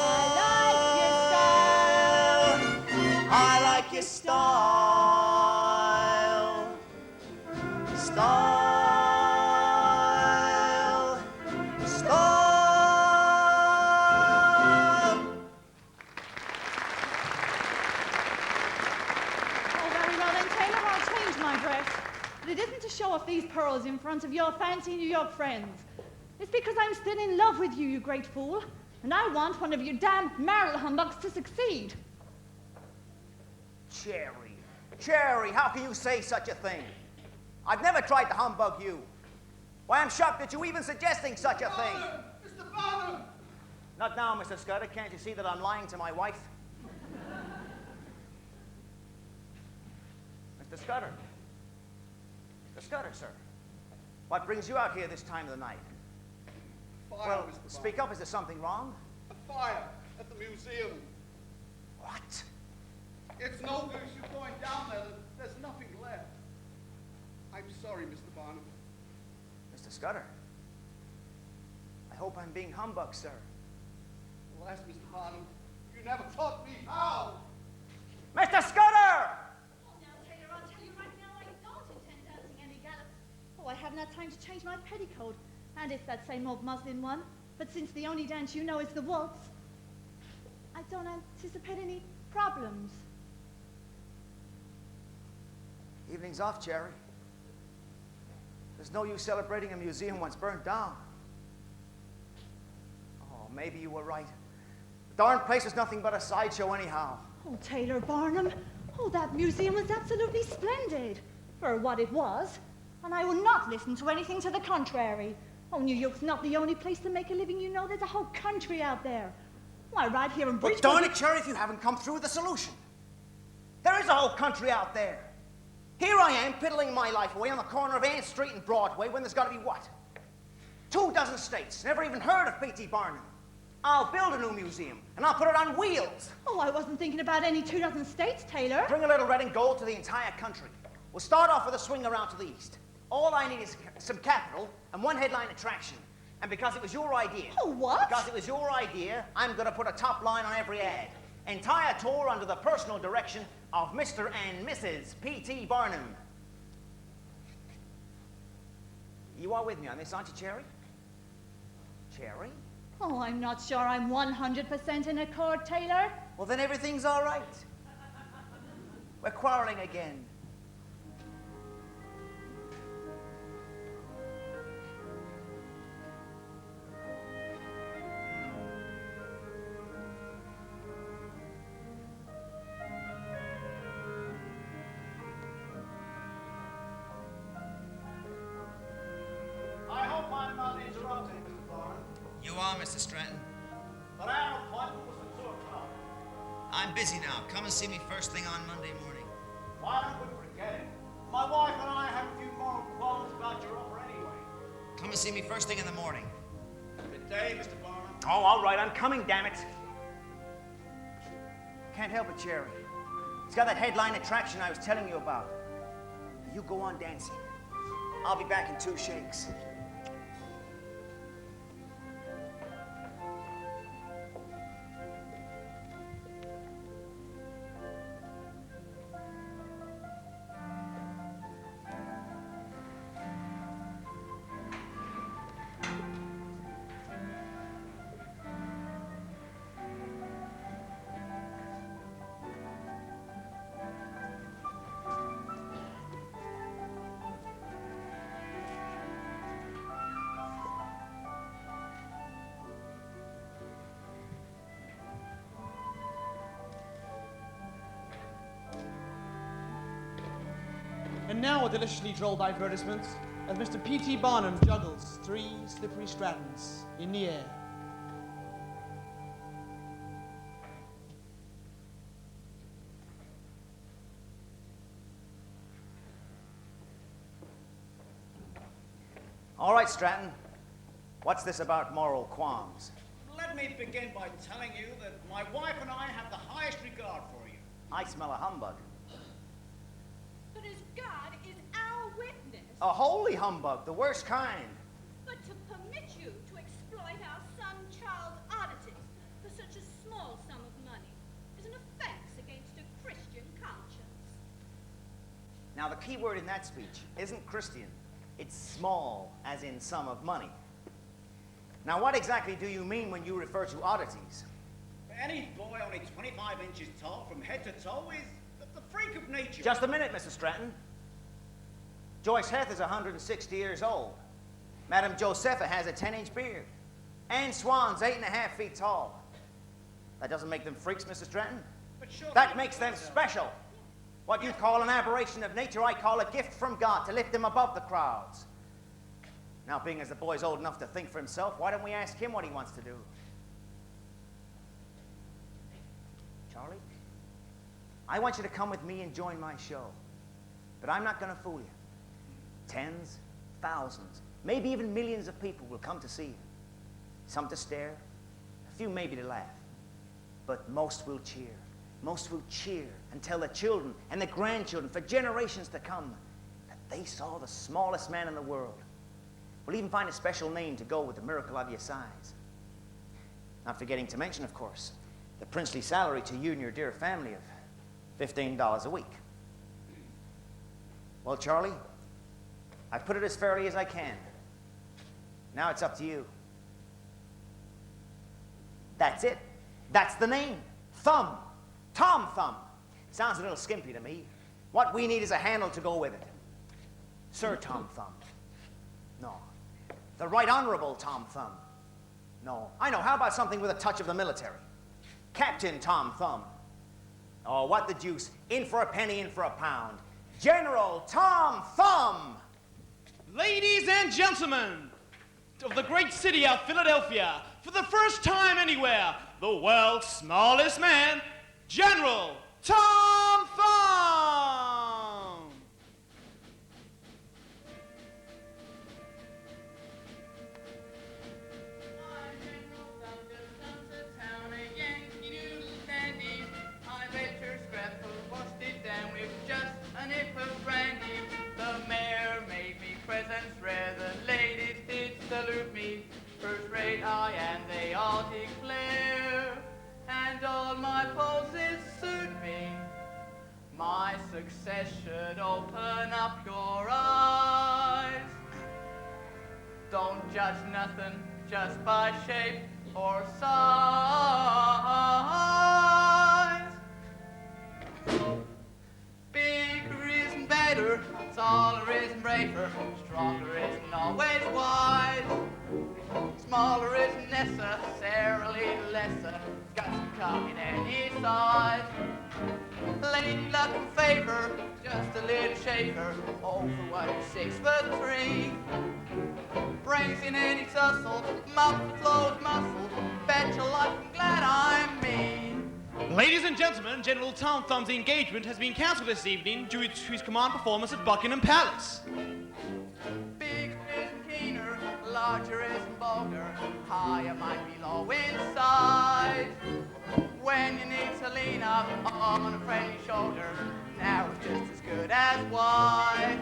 I like your style. I like your style. Style. Style. Oh, very well then, Taylor, I'll change my dress. But it isn't to show off these pearls in front of your fancy New York friends. It's because I'm still in love with you, you great fool. And I want one of your damn marital humbugs to succeed. Cherry, Cherry, how can you say such a thing? I've never tried to humbug you. Why, I'm shocked that you even suggesting such a thing. Mr. Barnum! Not now, Mr. Scudder. Can't you see that I'm lying to my wife? Mr. Scudder. Mr. Scudder, sir. What brings you out here this time of the night? Fire, Well, Mr. speak up. Is there something wrong? A fire at the museum. What? It's no use you going down there. There's nothing left. I'm sorry, Mr. Barnum. Mr. Scudder. I hope I'm being humbugged, sir. Alas, Mr. Barnum, you never taught me how. Mr. Scudder! Oh, now, Taylor, I'll tell you right now, I don't intend dancing any gallops. Oh, I haven't had time to change my petticoat. And it's that same old muslin one. But since the only dance you know is the waltz, I don't anticipate any problems. Evening's off, Cherry. There's no use celebrating a museum once burnt down. Oh, maybe you were right. The darn place was nothing but a sideshow anyhow. Oh, Taylor Barnum. Oh, that museum was absolutely splendid. For what it was. And I will not listen to anything to the contrary. Oh, New York's not the only place to make a living. You know, there's a whole country out there. Why, right here in Bridgeport... But darn it, Cherry, if you haven't come through with the solution. There is a whole country out there. Here I am, piddling my life away on the corner of Ann Street and Broadway when there's got to be what? 24 states. Never even heard of P.T. Barnum. I'll build a new museum, and I'll put it on wheels. Oh, I wasn't thinking about any 2 states, Taylor. Bring a little red and gold to the entire country. We'll start off with a swing around to the east. All I need is some capital and one headline attraction. And because it was your idea... Oh, what? Because it was your idea, I'm going to put a top line on every ad. Entire tour under the personal direction of Mr. and Mrs. P.T. Barnum. You are with me on this, aren't you, Cherry? Cherry? Oh, I'm not sure I'm 100% in accord, Taylor. Well, then everything's all right. We're quarreling again. I hope I'm not interrupting, Mr. Barnum. You are, Mr. Stratton. But I have an appointment with some 2 o'clock. I'm busy now. Come and see me first thing on Monday morning. Why don't we forget it? My wife and I have a few moral qualms about your offer anyway. Come and see me first thing in the morning. Good day, Mr. Barnum. Oh, all right, I'm coming, damn it. Can't help it, Cherry. It's got that headline attraction I was telling you about. You go on dancing. I'll be back in 2 shakes. And now a deliciously droll advertisement as Mr. P.T. Barnum juggles 3 slippery Strattons in the air. All right, Stratton. What's this about moral qualms? Let me begin by telling you that my wife and I have the highest regard for you. I smell a humbug. But as God is our witness. A holy humbug, the worst kind. But to permit you to exploit our son Charles' oddities for such a small sum of money is an offense against a Christian conscience. Now, the key word in that speech isn't Christian. It's small, as in sum of money. Now, what exactly do you mean when you refer to oddities? Any boy only 25 inches tall from head to toe is the freak of nature. Just a minute, Mr. Stratton. Joyce Heth is 160 years old. Madame Josepha has a 10-inch beard. Anne Swan's 8.5 feet tall. That doesn't make them freaks, Mr. Stratton. But surely that makes them special. What you call an aberration of nature, I call a gift from God to lift him above the crowds. Now, being as the boy's old enough to think for himself, why don't we ask him what he wants to do? Charlie, I want you to come with me and join my show. But I'm not going to fool you. Tens, thousands, maybe even millions of people will come to see you. Some to stare, a few maybe to laugh. But most will cheer. Most will cheer and tell their children and their grandchildren for generations to come that they saw the smallest man in the world. We'll even find a special name to go with the miracle of your size. Not forgetting to mention, of course, the princely salary to you and your dear family of $15 a week. Well, Charlie, I put it as fairly as I can. Now it's up to you. That's it. That's the name. Thumb. Tom Thumb. Sounds a little skimpy to me. What we need is a handle to go with it. Sir Tom Thumb. No. The Right Honorable Tom Thumb. No. I know. How about something with a touch of the military? Captain Tom Thumb. Oh, what the deuce. In for a penny, in for a pound. General Tom Thumb. Ladies and gentlemen of the great city of Philadelphia, for the first time anywhere, the world's smallest man, General Tom Thumb! I bet your scrap washed it down with just a nip of brandy. The mayor made me presents rare, the ladies did salute me. First rate I and they all declare, and all my poses suit me. My success should open up your eyes. Don't judge nothing just by shape or size. Bigger isn't better, taller isn't braver, stronger isn't always wise. Smaller isn't necessarily lesser, got to come in any size. Lady luck and favor, just a little shaver, over 6'3". Brains in any tussle, mouth that flows muscle, bet your life I'm glad I'm me. Ladies and gentlemen, General Tom Thumb's engagement has been cancelled this evening due to his command performance at Buckingham Palace. Bigger isn't keener, larger isn't bolder, higher might be low inside. When you need to lean up on a friendly shoulder, narrow's just as good as wide.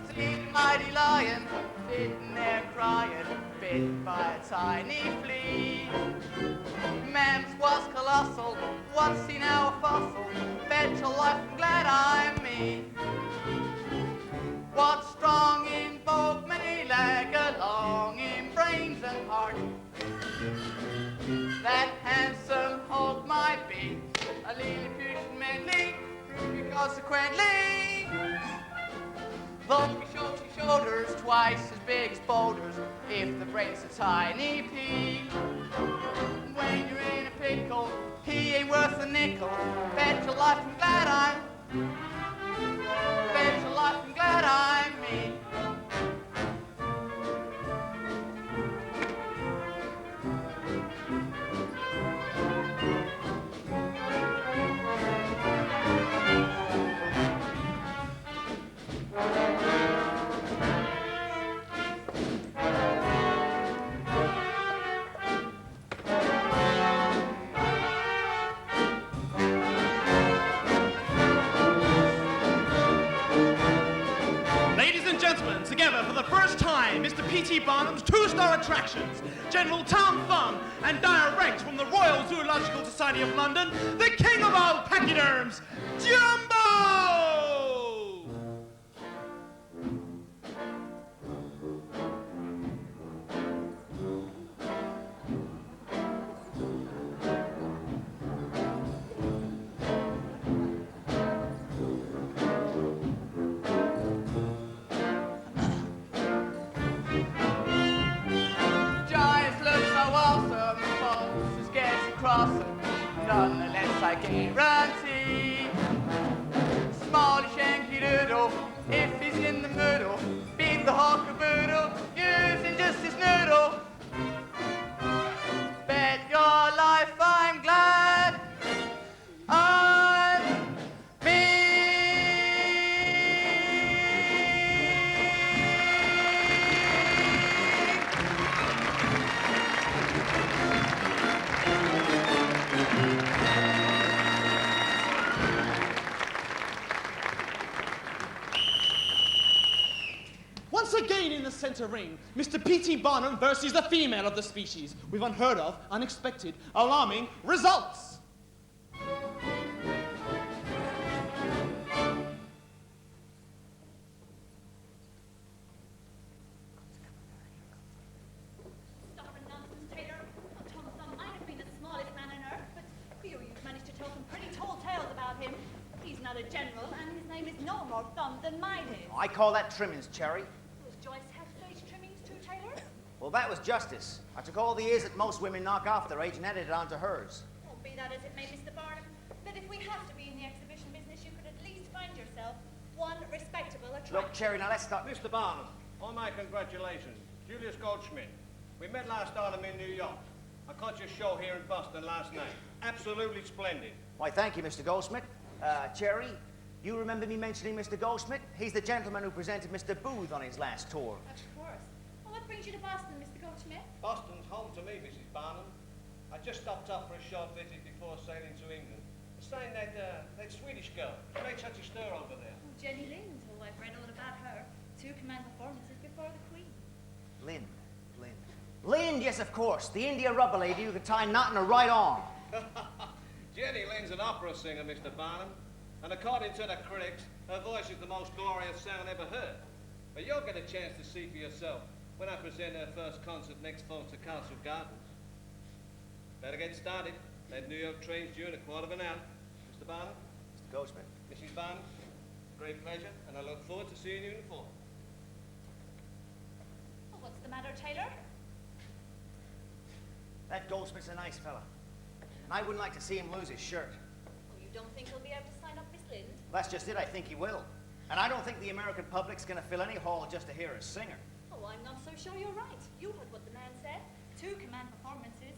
See the mighty lion sitting there crying, bitten by a tiny flea. Mam's was colossal, what's he now a fossil? Bet your life I'm glad I'm me. What's strong in both may lag along in brains and heart. That handsome Hulk might be a Lilliputian medley, consequently. Though he shows his shoulders twice as big as boulders, if the brain's a tiny pea. When you're in a pickle, he ain't worth a nickel. Bet your life I'm glad I'm. Bet your life I'm glad I'm me. Barnum's two-star attractions, General Tom Thumb and direct from the Royal Zoological Society of London, the king of all pachyderms, Jumbo! Nonetheless, I guarantee Smally Shanky Doodle, if he's in the middle, beat the hawkaboodle, using just his noodle. Bet your life I'm glad I'm me. Once again in the center ring, Mr. P.T. Barnum versus the female of the species, with unheard of, unexpected, alarming results. Stubborn nonsense, Taylor. Well, Tom Thumb might have been the smallest man on earth, but you've managed to tell some pretty tall tales about him. He's not a general, and his name is no more Thumb than mine is. I call that trimmings, Cherry. Was Joyce Hexage trimmings too, Taylor? Well, that was justice. I took all the years that most women knock off their age and added it onto hers. Well, be that as it may, Mr. Barnum, but if we have to be in the exhibition business, you could at least find yourself one respectable attraction. Look, Cherry, now let's stop. Mr. Barnum, on my congratulations. Julius Goldschmidt. We met last autumn in New York. I caught your show here in Boston last night. Absolutely splendid. Why, thank you, Mr. Goldsmith. Cherry, you remember me mentioning Mr. Goldsmith? He's the gentleman who presented Mr. Booth on his last tour. Of course. Well, what brings you to Boston, Mr. Goldschmidt? Boston's home to me, Mrs. Barnum. I just stopped up for a short visit before sailing to England. Saying that Swedish girl made such a stir over there. Oh, Jenny Lind. Oh, I've read all about her. 2 command performances before the Queen. Lind. Lind, yes, of course. The India rubber lady who could tie a knot in her right arm. Jenny Lind's an opera singer, Mr. Barnum. And according to the critics, her voice is the most glorious sound ever heard. But you'll get a chance to see for yourself when I present her first concert next fall to Castle Gardens. Better get started. That New York train's due in a quarter of an hour. Mr. Barnum? Mr. Goldsmith. Mrs. Barnum? Great pleasure, and I look forward to seeing you in the fall. Well, what's the matter, Taylor? That Goldsmith's a nice fella. And I wouldn't like to see him lose his shirt. Oh, you don't think he'll be able to sign up Miss Lind? That's just it, I think he will. And I don't think the American public's gonna fill any hall just to hear a singer. Oh, I'm not so sure you're right. You heard what the man said. 2 command performances.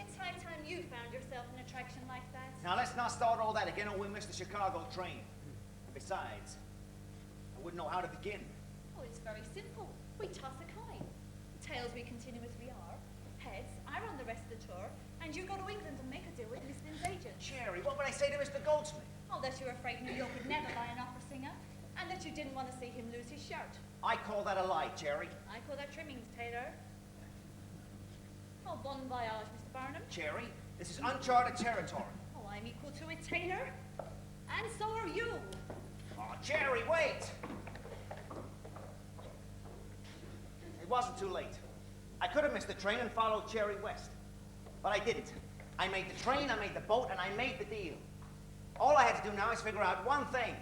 It's high time you found yourself an attraction like that. Now, let's not start all that again or we'll miss the Chicago train. And besides, I wouldn't know how to begin. Oh, it's very simple. We toss a coin. Tails, we continue as we are. Heads, I run the rest of the tour, and you go to England and make a deal with Miss Lind's agent. Cherry, what would I say to Mr. Goldsmith? Oh, that you're afraid New York would never buy an opera singer, and that you didn't want to see him lose his shirt. I call that a lie, Cherry. I call that trimmings, Taylor. Oh, bon voyage, Mr. Barnum. Cherry, this is uncharted territory. Oh, I'm equal to it, Taylor. And so are you. Oh, Cherry, wait! It wasn't too late. I could have missed the train and followed Cherry west. But I didn't. I made the train, I made the boat, and I made the deal. All I had to do now is figure out one thing.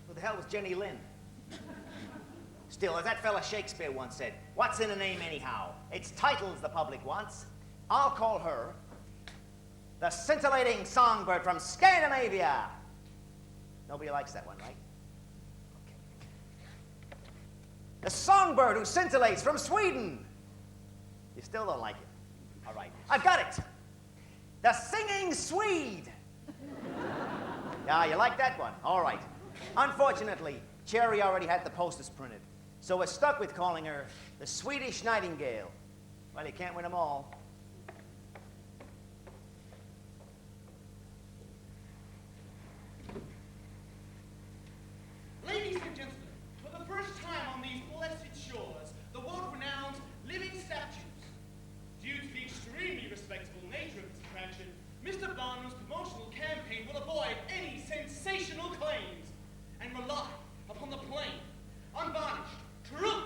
Who the hell was Jenny Lind? Still, as that fella Shakespeare once said, what's in a name anyhow? It's titles the public wants. I'll call her the scintillating songbird from Scandinavia. Nobody likes that one, right? The songbird who scintillates from Sweden. You still don't like it. All right, I've got it. The singing Swede. Yeah, you like that one? All right. Unfortunately, Cherry already had the posters printed, so we're stuck with calling her the Swedish Nightingale. Well, you can't win them all. Ladies and gentlemen, for the first time on these blessed shores, the world-renowned living statues. Due to the extremely respectable nature of this attraction, Mr. Barnum's promotional campaign will avoid any sensational claims and rely upon the plain, unvarnished truth.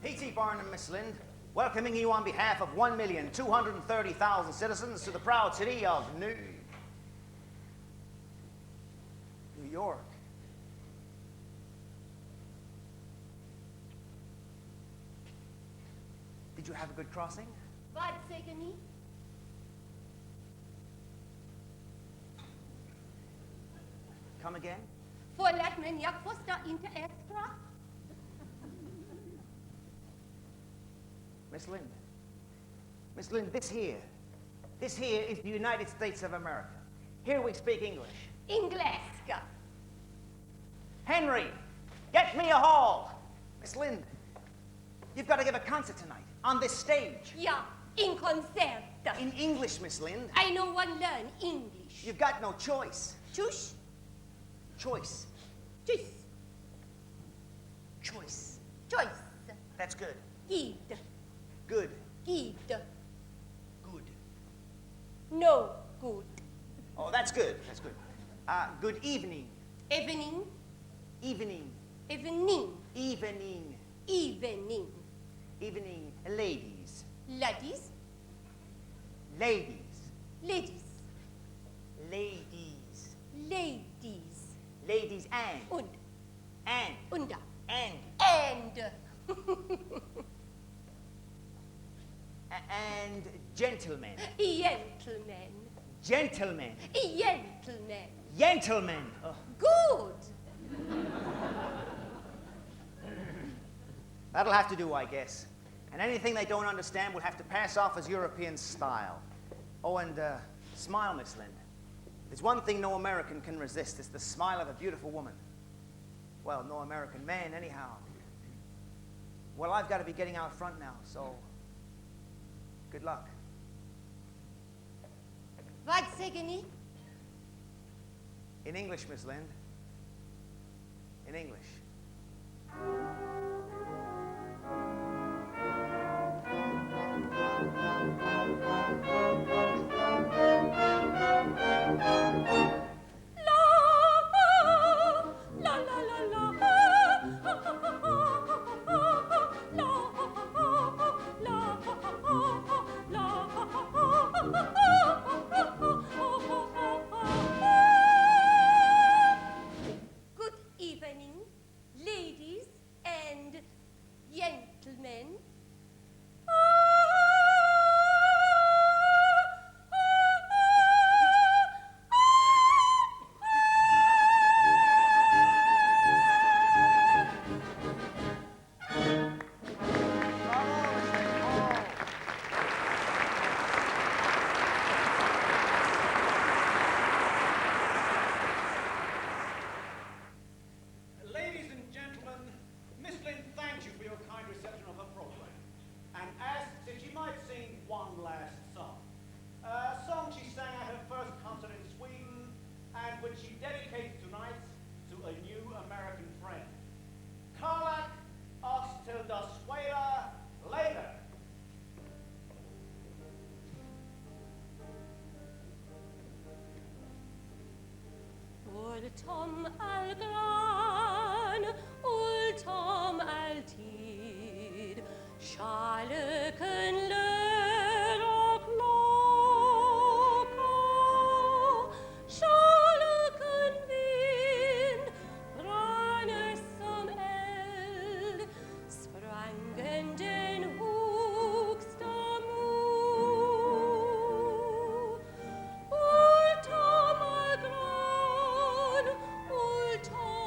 P.T. Barnum, Miss Lind, welcoming you on behalf of 1,230,000 citizens to the proud city of New York. Did you have a good crossing? Vad säger ni? Come again? Förlåt, men jag förstår inte extra. Miss Lind. Miss Lind, this here is the United States of America. Here we speak English. Engelska. Henry, get me a hall. Miss Lind, you've got to give a concert tonight on this stage. Ja, in concert. In English, Miss Lind. I know one learn English. You've got no choice. Choose. Choice. Choose. Choice. Choice. That's good. Gid. Good. Gid. Good. No good. Oh, that's good. That's good. Good evening. Evening. Evening. Evening. Evening. Evening. Evening. Ladies. Ladies. Ladies. Ladies. Ladies. Ladies. Ladies and. And. And. And. And. And. And gentlemen. Gentlemen. Gentlemen. Gentlemen. Gentlemen. Oh. Good. That'll have to do, I guess. And anything they don't understand will have to pass off as European style. Oh, and smile, Miss Lind. There's one thing no American can resist. It's the smile of a beautiful woman. Well, no American man, anyhow. Well, I've got to be getting out front now, so good luck. Vad säger ni? In English, Miss Lind. In English. Good evening, ladies and gentlemen. Ladies and gentlemen, Miss Lind thanks you for your kind reception of her program, and asks if she might sing one last song. A song she sang at her first concert in Sweden, and which she dedicates tonight to a new American friend. Karlak oss till das Sweda later. Ultom all gran, ultom all tid, kärleken lär och locka, kärleken vind, branner som eld, sprängen den högsta mur. Ultom all gran, ultom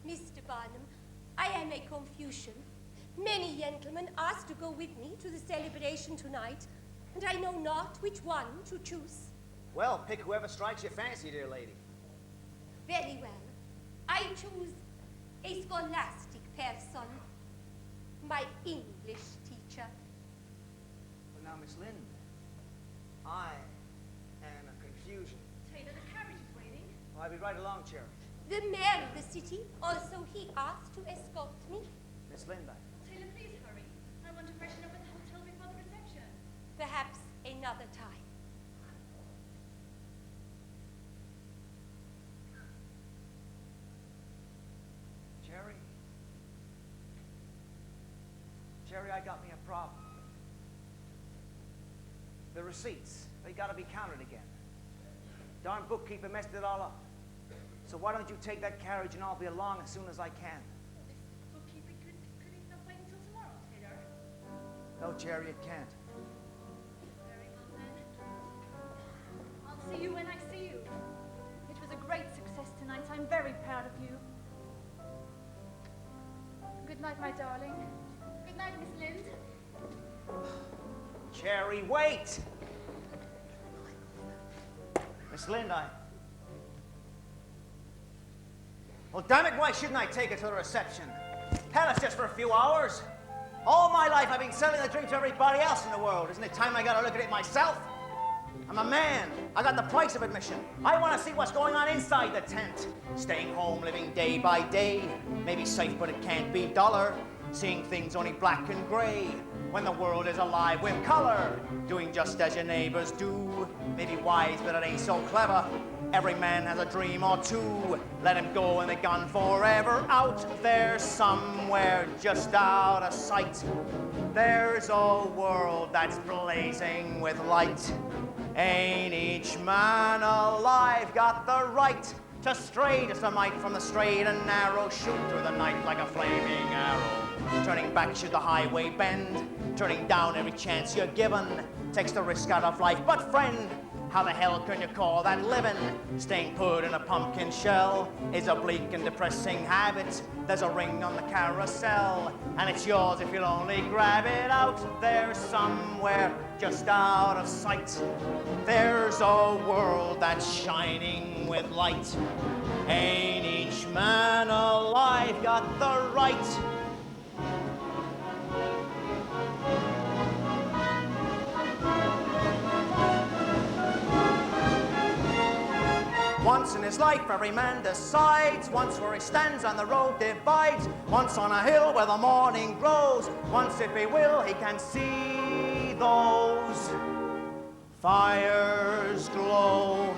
Mr. Barnum, I am a Confucian. Many gentlemen asked to go with me to the celebration tonight, and I know not which one to choose. Well, pick whoever strikes your fancy, dear lady. Very well. I choose a scholastic person, my English teacher. Well, now, Miss Lind, I am a Confucian. Taylor, the carriage is waiting. Well, I'll be right along, Cherry. The mayor of the city, also he asked to escort me. Miss Lind, Taylor, please hurry. I want to freshen up at the hotel before the reception. Perhaps another time. Cherry, I got me a problem. The receipts, they gotta be counted again. Darn bookkeeper messed it all up. So why don't you take that carriage and I'll be along as soon as I can. Well, this bookkeeper could he not wait until tomorrow, Taylor? No, Cherry, it can't. Very well then. I'll see you when I see you. It was a great success tonight. I'm very proud of you. Good night, my darling. Good night, Miss Lind. Cherry, wait! Miss Lind, well, damn it, why shouldn't I take her to the reception? Hell, it's just for a few hours. All my life I've been selling the drink to everybody else in the world. Isn't it time I got to look at it myself? I'm a man. I got the price of admission. I want to see what's going on inside the tent. Staying home, living day by day. Maybe safe, but it can't be duller. Seeing things only black and gray. When the world is alive with color. Doing just as your neighbors do. Maybe wise, but it ain't so clever. Every man has a dream or two. Let him go and they're gone forever. Out there somewhere, just out of sight. There's a world that's blazing with light. Ain't each man alive got the right to stray just a mite from the straight and narrow, shoot through the night like a flaming arrow. Turning back should the highway bend, turning down every chance you're given, takes the risk out of life. But friend, how the hell can you call that living? Staying put in a pumpkin shell is a bleak and depressing habit. There's a ring on the carousel, and it's yours if you'll only grab it. Out there somewhere, just out of sight, there's a world that's shining with light. Ain't each man alive got the right? Once in his life every man decides, once where he stands on the road divides, once on a hill where the morning grows, once if he will he can see those fires glow,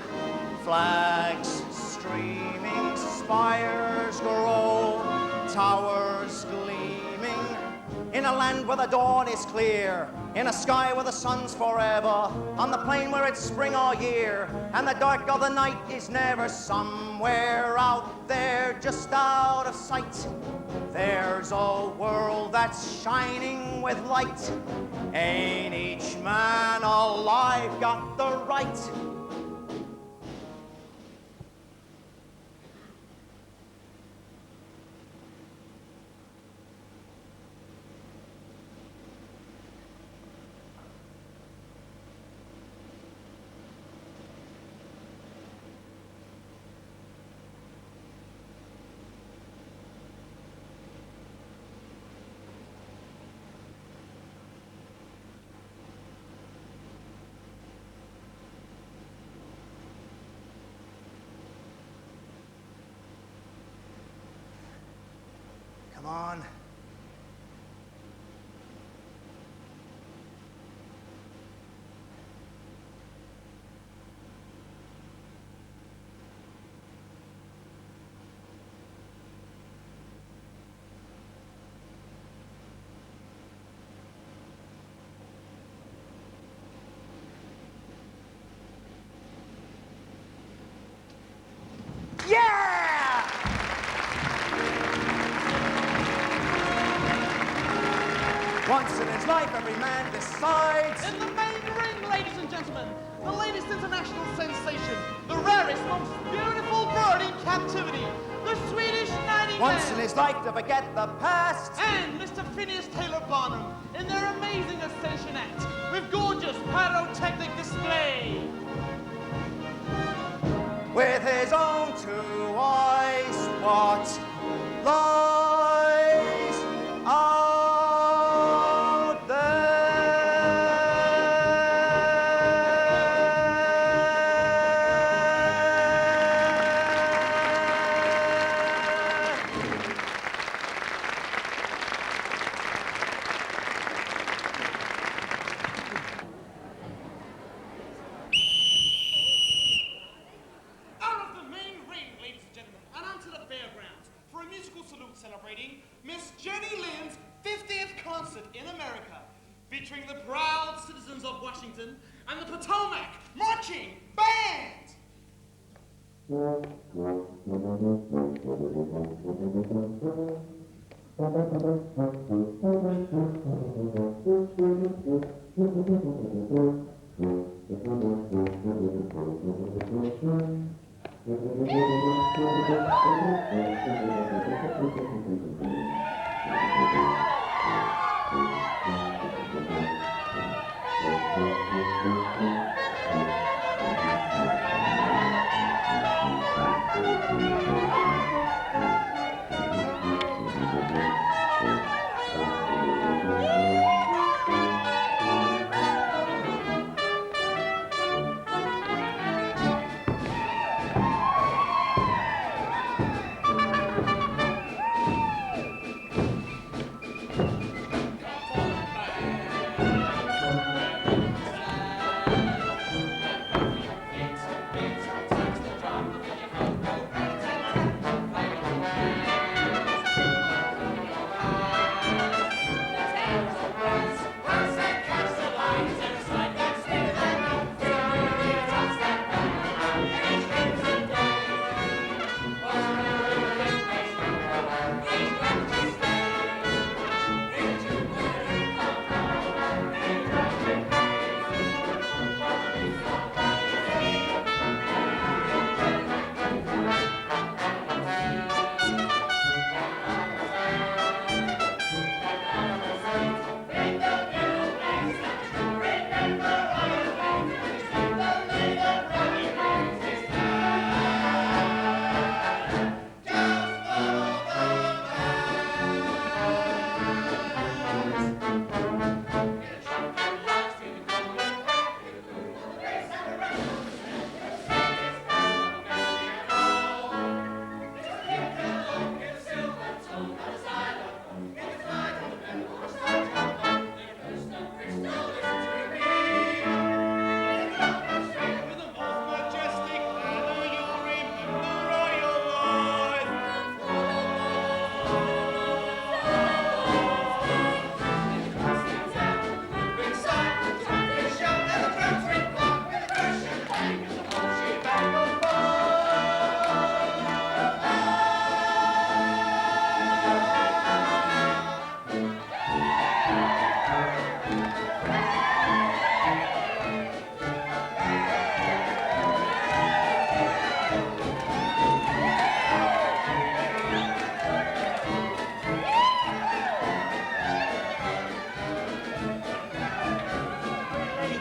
flags streaming, spires grow, towers gleaming, in a land where the dawn is clear, in a sky where the sun's forever, on the plain where it's spring all year, and the dark of the night is never. Somewhere out there, just out of sight, there's a world that's shining with light. Ain't each man alive got the right? Come on. Yeah! Once in his life, every man decides. In the main ring, ladies and gentlemen, the latest international sensation, the rarest, most beautiful bird in captivity, the Swedish 90 Once in his life to forget the past. And Mr. Phineas Taylor Barnum in their amazing Ascension Act with gorgeous pyrotechnic display. With his own two eyes, what lies out there? Out of the main ring, ladies and gentlemen, and onto the fairgrounds for a musical salute celebrating Miss Jenny Lynn's 50th concert in America, featuring the proud citizens of Washington and the Potomac Marching Band.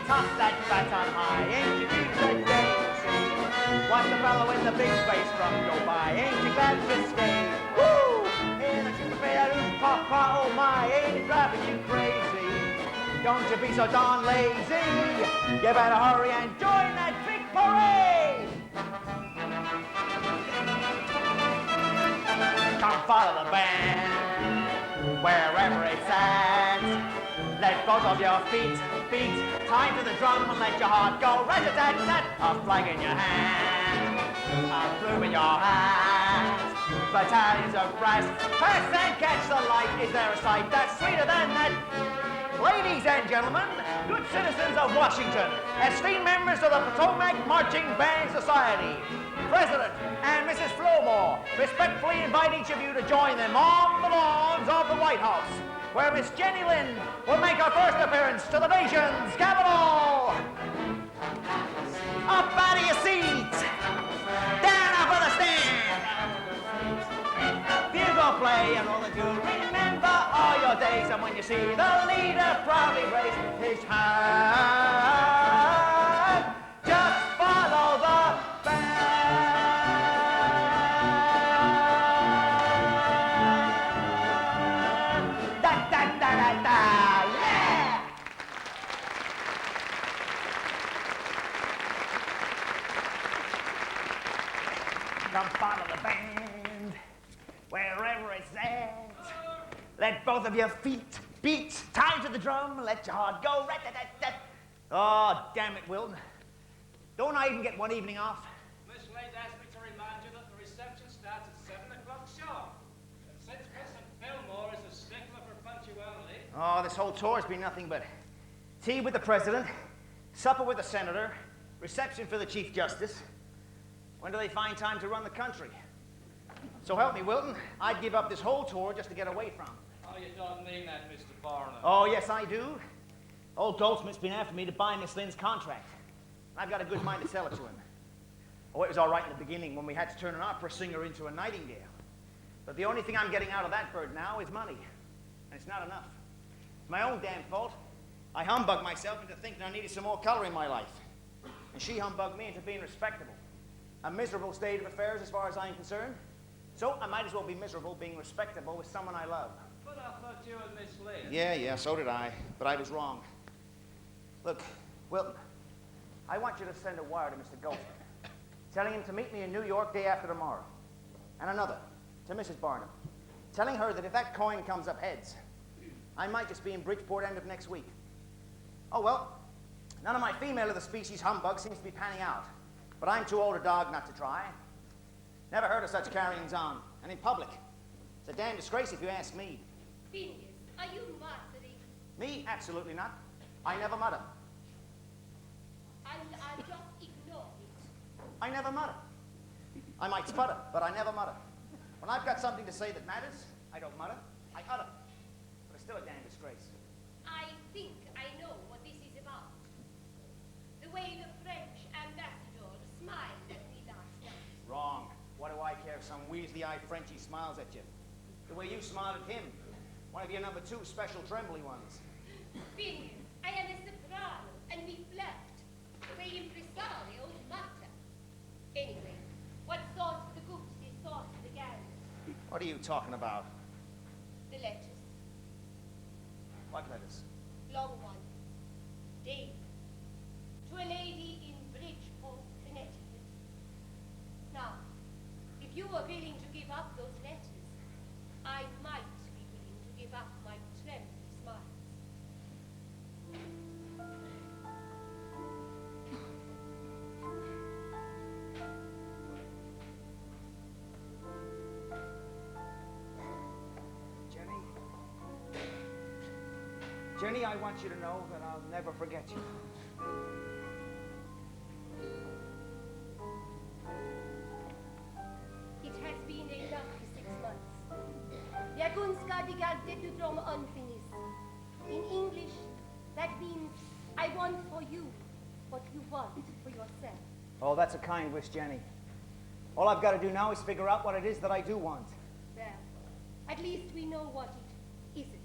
Toss that baton high, ain't you glad to see? Watch the fellow in the big space truck go by, ain't you glad to stay? Woo! In a super papa, oh my, ain't it driving you crazy? Don't you be so darn lazy. You better hurry and join that big parade. Come follow the band, wherever it's at. Let both of your feet beat time to the drum and let your heart go rat-a-tat-tat. A flag in your hand, a plume in your hat, battalions of brass, pass and catch the light. Is there a sight that's sweeter than that? Ladies and gentlemen, good citizens of Washington, esteemed members of the Potomac Marching Band Society, President and Mrs. Flowmore respectfully invite each of you to join them on the lawns of the White House, where Miss Jenny Lynn will make her first appearance to the nation's capital. Up out of your seats, down off of the stand. go play, and all that you remember all your days. And when you see the leader proudly raise his hand, just follow the band. Da da da da da, yeah! Come follow the band, wherever it's at. Let both of your feet beat time to the drum. Let your heart go rat-tat-tat-tat. Oh, damn it, Wilton. Don't I even get one evening off? Miss Lane asked me to remind you that the reception starts at 7 o'clock sharp. And since President Fillmore is a stickler for punctuality... Oh, this whole tour's been nothing but tea with the president, supper with the senator, reception for the Chief Justice. When do they find time to run the country? So help me, Wilton. I'd give up this whole tour just to get away from. Oh, you don't mean that, Mr. Barnum. Oh, yes, I do. Old Goldsmith's been after me to buy Miss Lynn's contract. I've got a good mind to sell it to him. Oh, it was all right in the beginning when we had to turn an opera singer into a nightingale. But the only thing I'm getting out of that bird now is money. And it's not enough. It's my own damn fault. I humbugged myself into thinking I needed some more color in my life. And she humbugged me into being respectable. A miserable state of affairs as far as I'm concerned. So I might as well be miserable being respectable with someone I love. But I thought you and Miss Lane... Yeah, so did I. But I was wrong. Look, Wilton, I want you to send a wire to Mr. Goldsmith, telling him to meet me in New York day after tomorrow. And another to Mrs. Barnum, telling her that if that coin comes up heads, I might just be in Bridgeport end of next week. Oh, well, none of my female of the species humbug seems to be panning out. But I'm too old a dog not to try. Never heard of such carryings on, and in public. It's a damn disgrace if you ask me. Phineas, are you muttering? Me? Absolutely not. I never mutter. I'll just ignore it. I never mutter. I might sputter, but I never mutter. When I've got something to say that matters, I don't mutter, I utter. But it's still a damn disgrace. I think I know what this is about. The way the French ambassador smiled at me last night. Wrong. What do I care if some weaselly-eyed Frenchie smiles at you? The way you smiled at him. One of your number 2 special trembly ones. Phineas, I am a soprano, and we flirt. The way impresarios mutter. Anyway, what sauce for the goose is sauce for the gander. What are you talking about? The letters. What letters? Long one. Dave. To a lady in Bridgeport, Connecticut. Now, if you were willing to give up those letters, I might be willing to give up my trembly smiles. Jenny, I want you to know that I'll never forget you. It has been a lucky 6 months. Jag önskar dig allt det du drömmer om, Phineas. In English, that means I want for you what you want for yourself. Oh, that's a kind wish, Jenny. All I've got to do now is figure out what it is that I do want. Well, at least we know what it isn't.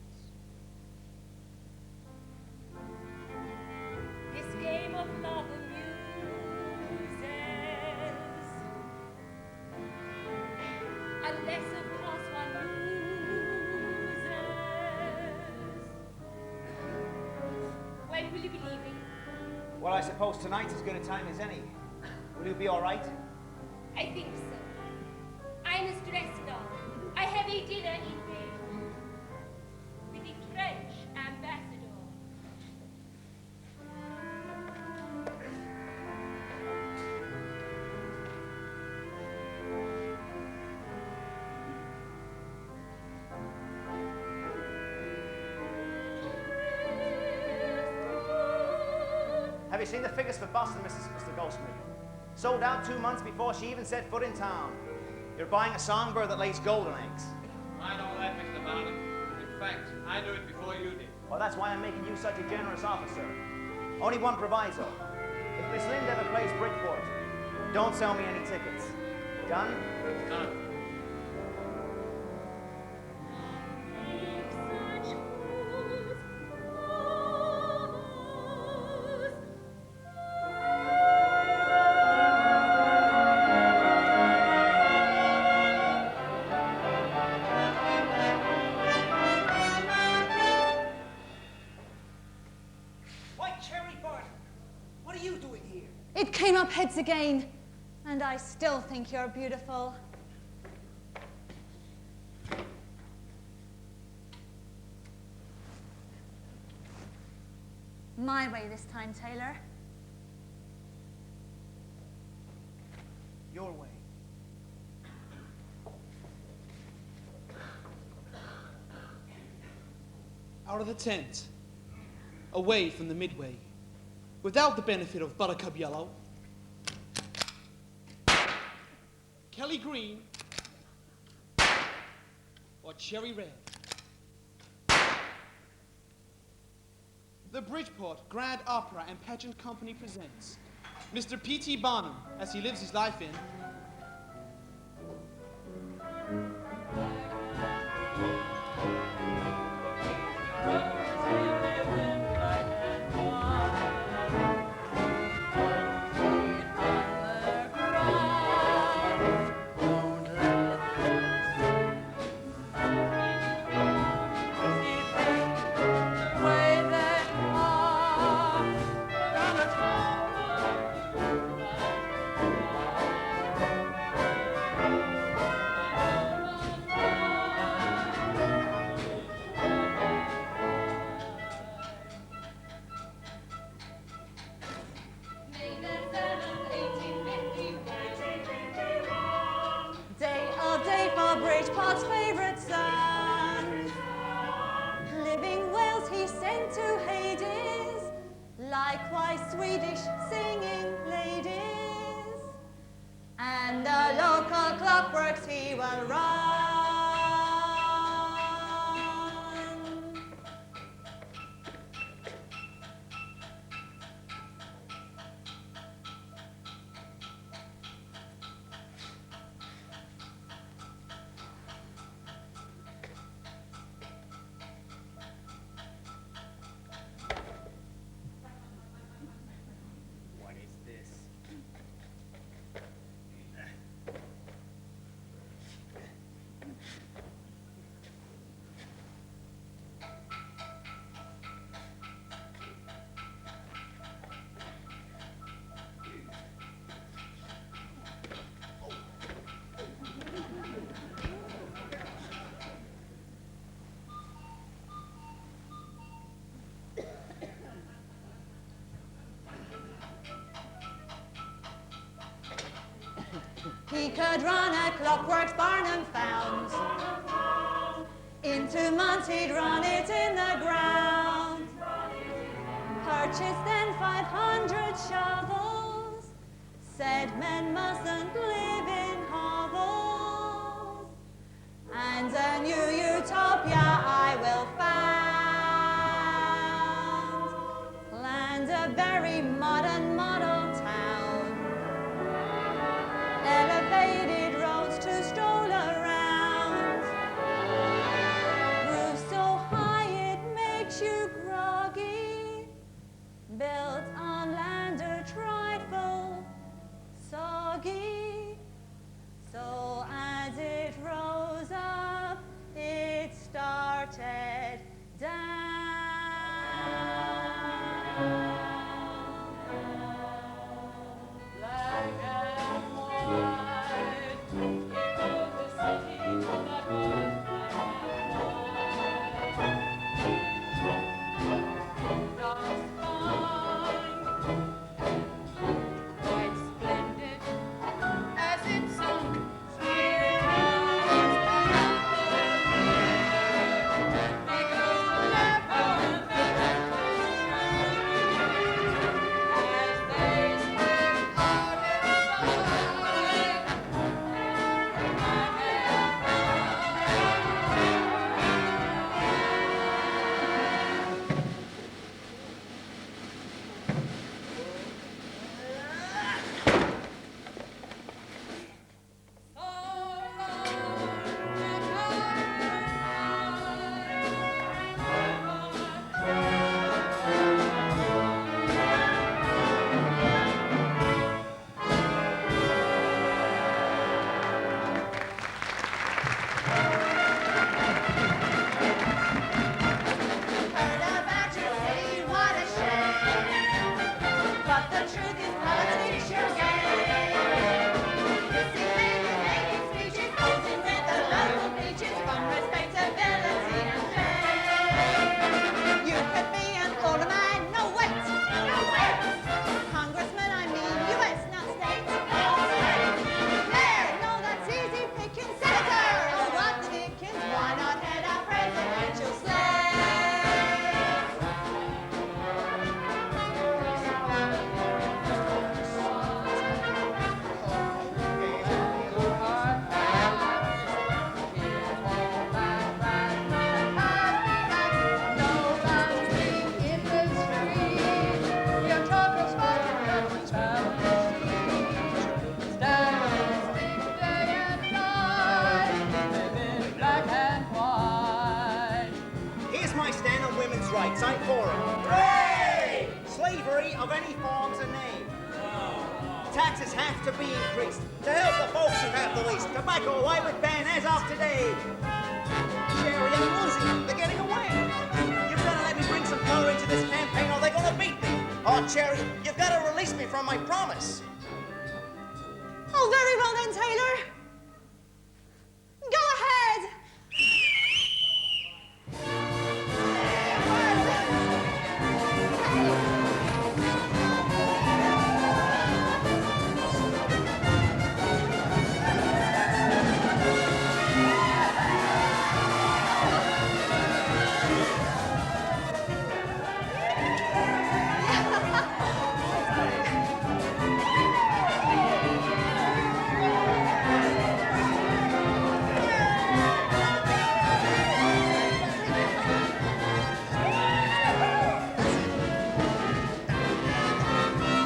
This game of love amuses, unless of course one loses. When will you be leaving? Well, I suppose tonight's as good a time as any. Will you be all right? I think so. I'm stressed now. I have a dinner engagement with the French ambassador. Have you seen the figures for Boston, Mr. Goldsmith? Sold out 2 months before she even set foot in town. You're buying a songbird that lays golden eggs. I know that, Mr. Barnum. In fact, I knew it before you did. Well, that's why I'm making you such a generous officer. Only one proviso. If Miss Lind ever plays Bridgeport, don't sell me any tickets. Done? Done. came up heads again, and I still think you're beautiful. My way this time, Taylor. Your way. Out of the tent, away from the midway, without the benefit of buttercup yellow, Kelly green, or cherry red. The Bridgeport Grand Opera and Pageant Company presents Mr. P.T. Barnum as he lives his life in Bridgeport's favourite son. Living Wales he sent to Hades, likewise Swedish singing ladies, and the local clockworks he will run. He could run a clockworks Barnum found. Into months he'd run it in the ground. Purchased then 500 shovels. Said men mustn't live in hovels. And a new utopia I will found. Planned a very modern model town. Elevated roads to stroll around. Roof so high it makes you groggy. Built on land a trifle soggy. workers' rights. I'm for it. Hooray! Slavery of any form's a name. Taxes have to be increased to help the folks who have the least. Tobacco away with ban as of today. Sherry and Lizzie, they're getting away. You've got to let me bring some color into this campaign or they're going to beat me. Oh, Cherry, you've got to release me from my promise. Oh, very well then, Taylor. Go ahead.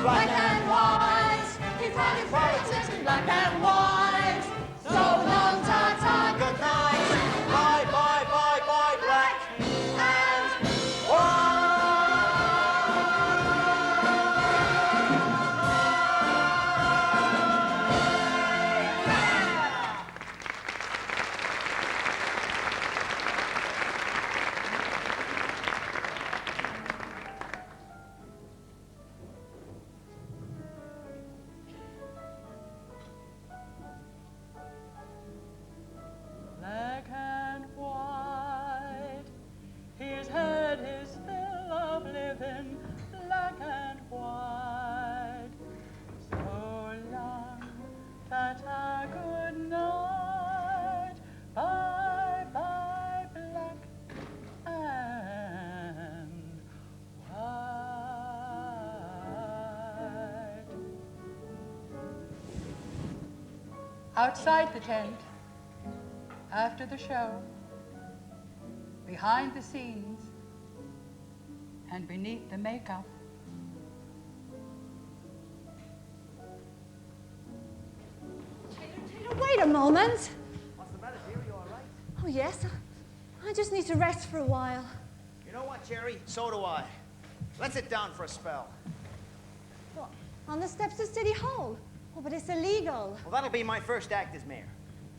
Black and white, he's running politics in black and white. So long, ta-ta, good night. Bye, bye, bye, bye, black And Black and white, he's had his fill of living. Black and white, so long, ta-ta, good night. Bye, bye, black and white. Outside the tent, after the show, behind the scenes, and beneath the makeup. Taylor, wait a moment. What's the matter, dear? You all right? Oh, yes. I just need to rest for a while. You know what, Cherry? So do I. Let's sit down for a spell. What? On the steps of City Hall? Oh, but it's illegal. Well, that'll be my first act as mayor.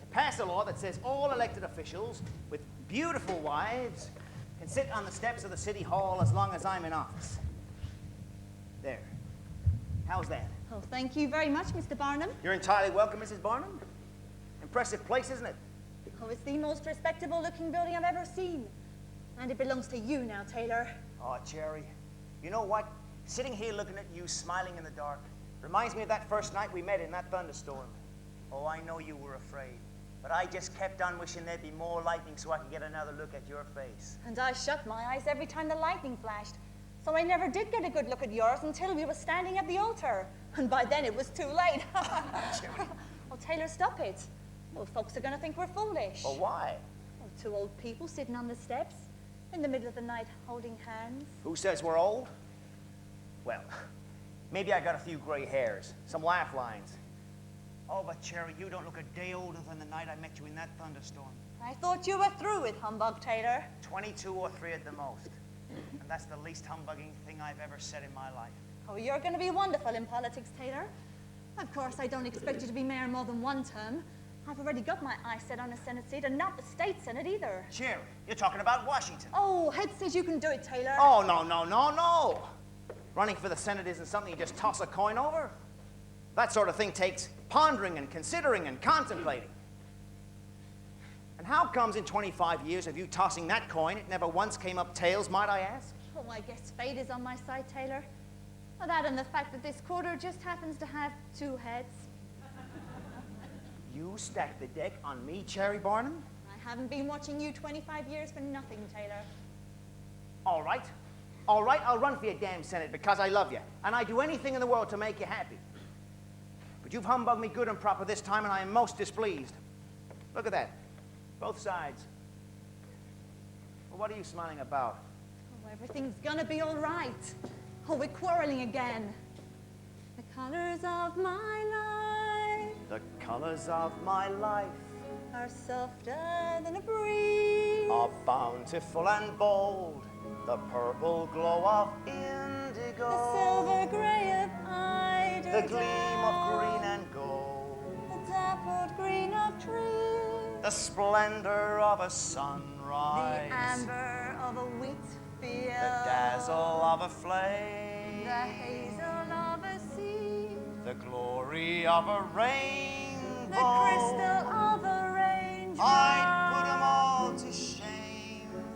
To pass a law that says all elected officials with beautiful wives can sit on the steps of the City Hall as long as I'm in office. There. How's that? Oh, thank you very much, Mr. Barnum. You're entirely welcome, Mrs. Barnum. Impressive place, isn't it? Oh, it's the most respectable-looking building I've ever seen. And it belongs to you now, Taylor. Oh, Cherry, you know what? Sitting here looking at you, smiling in the dark, reminds me of that first night we met in that thunderstorm. Oh, I know you were afraid, but I just kept on wishing there'd be more lightning so I could get another look at your face. And I shut my eyes every time the lightning flashed. So I never did get a good look at yours until we were standing at the altar. And by then it was too late. Oh, Taylor, stop it. Well, folks are going to think we're foolish. Well, why? Well, two old people sitting on the steps in the middle of the night holding hands. Who says we're old? Well, maybe I got a few gray hairs, some laugh lines. Oh, but Cherry, you don't look a day older than the night I met you in that thunderstorm. I thought you were through with humbug, Taylor. 22 or 3 at the most. And that's the least humbugging thing I've ever said in my life. Oh, you're going to be wonderful in politics, Taylor. Of course, I don't expect you to be mayor more than one term. I've already got my eyes set on a Senate seat, and not the state Senate either. Cherry, you're talking about Washington. Oh, Head says you can do it, Taylor. Oh, no, no, no, no. Running for the Senate isn't something you just toss a coin over. That sort of thing takes pondering and considering and contemplating. And how comes in 25 years of you tossing that coin, it never once came up tails, might I ask? Oh, I guess fate is on my side, Taylor. Well, that and the fact that this quarter just happens to have 2 heads. You stacked the deck on me, Cherry Barnum? I haven't been watching you 25 years for nothing, Taylor. All right. All right, I'll run for your damn Senate because I love you. And I'd do anything in the world to make you happy. But you've humbugged me good and proper this time, and I am most displeased. Look at that. Both sides. Well, what are you smiling about? Oh, everything's gonna be all right. Oh, we're quarreling again. The colors of my life. The colors of my life are softer than a breeze. are bound bountiful and bold, the purple glow of indigo, the silver grey of eider, the gleam of green and gold, the dappled green of trees, the splendor of a sunrise, the amber of a wheat field, the dazzle of a flame, the hazel of a sea, the glory of a rainbow, the crystal of a raindrop. I'd put 'em all to shame.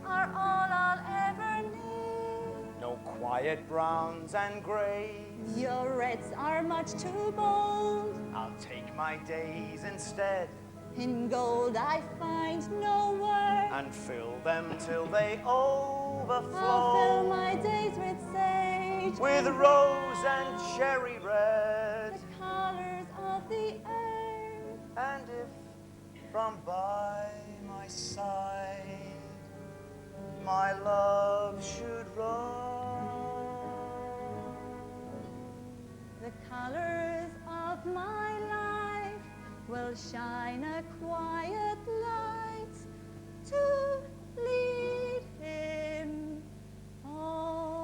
Are all I'll ever need. No quiet browns and grays. Your reds are much too bold. I'll take my days instead. In gold I find no worth. And fill them till they overflow. I'll fill my days with sage. With and rose red, and cherry red. the colors of the air. And if from by my side my love should roam, the colors of my life will shine a quiet light to lead him home.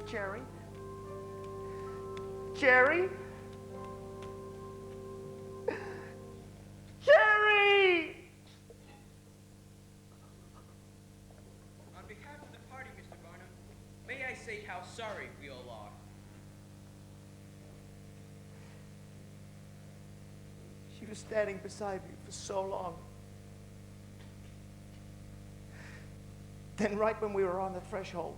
Jerry? Jerry? Jerry! On behalf of the party, Mr. Barnum, may I say how sorry we all are. She was standing beside me for so long. Then right when we were on the threshold,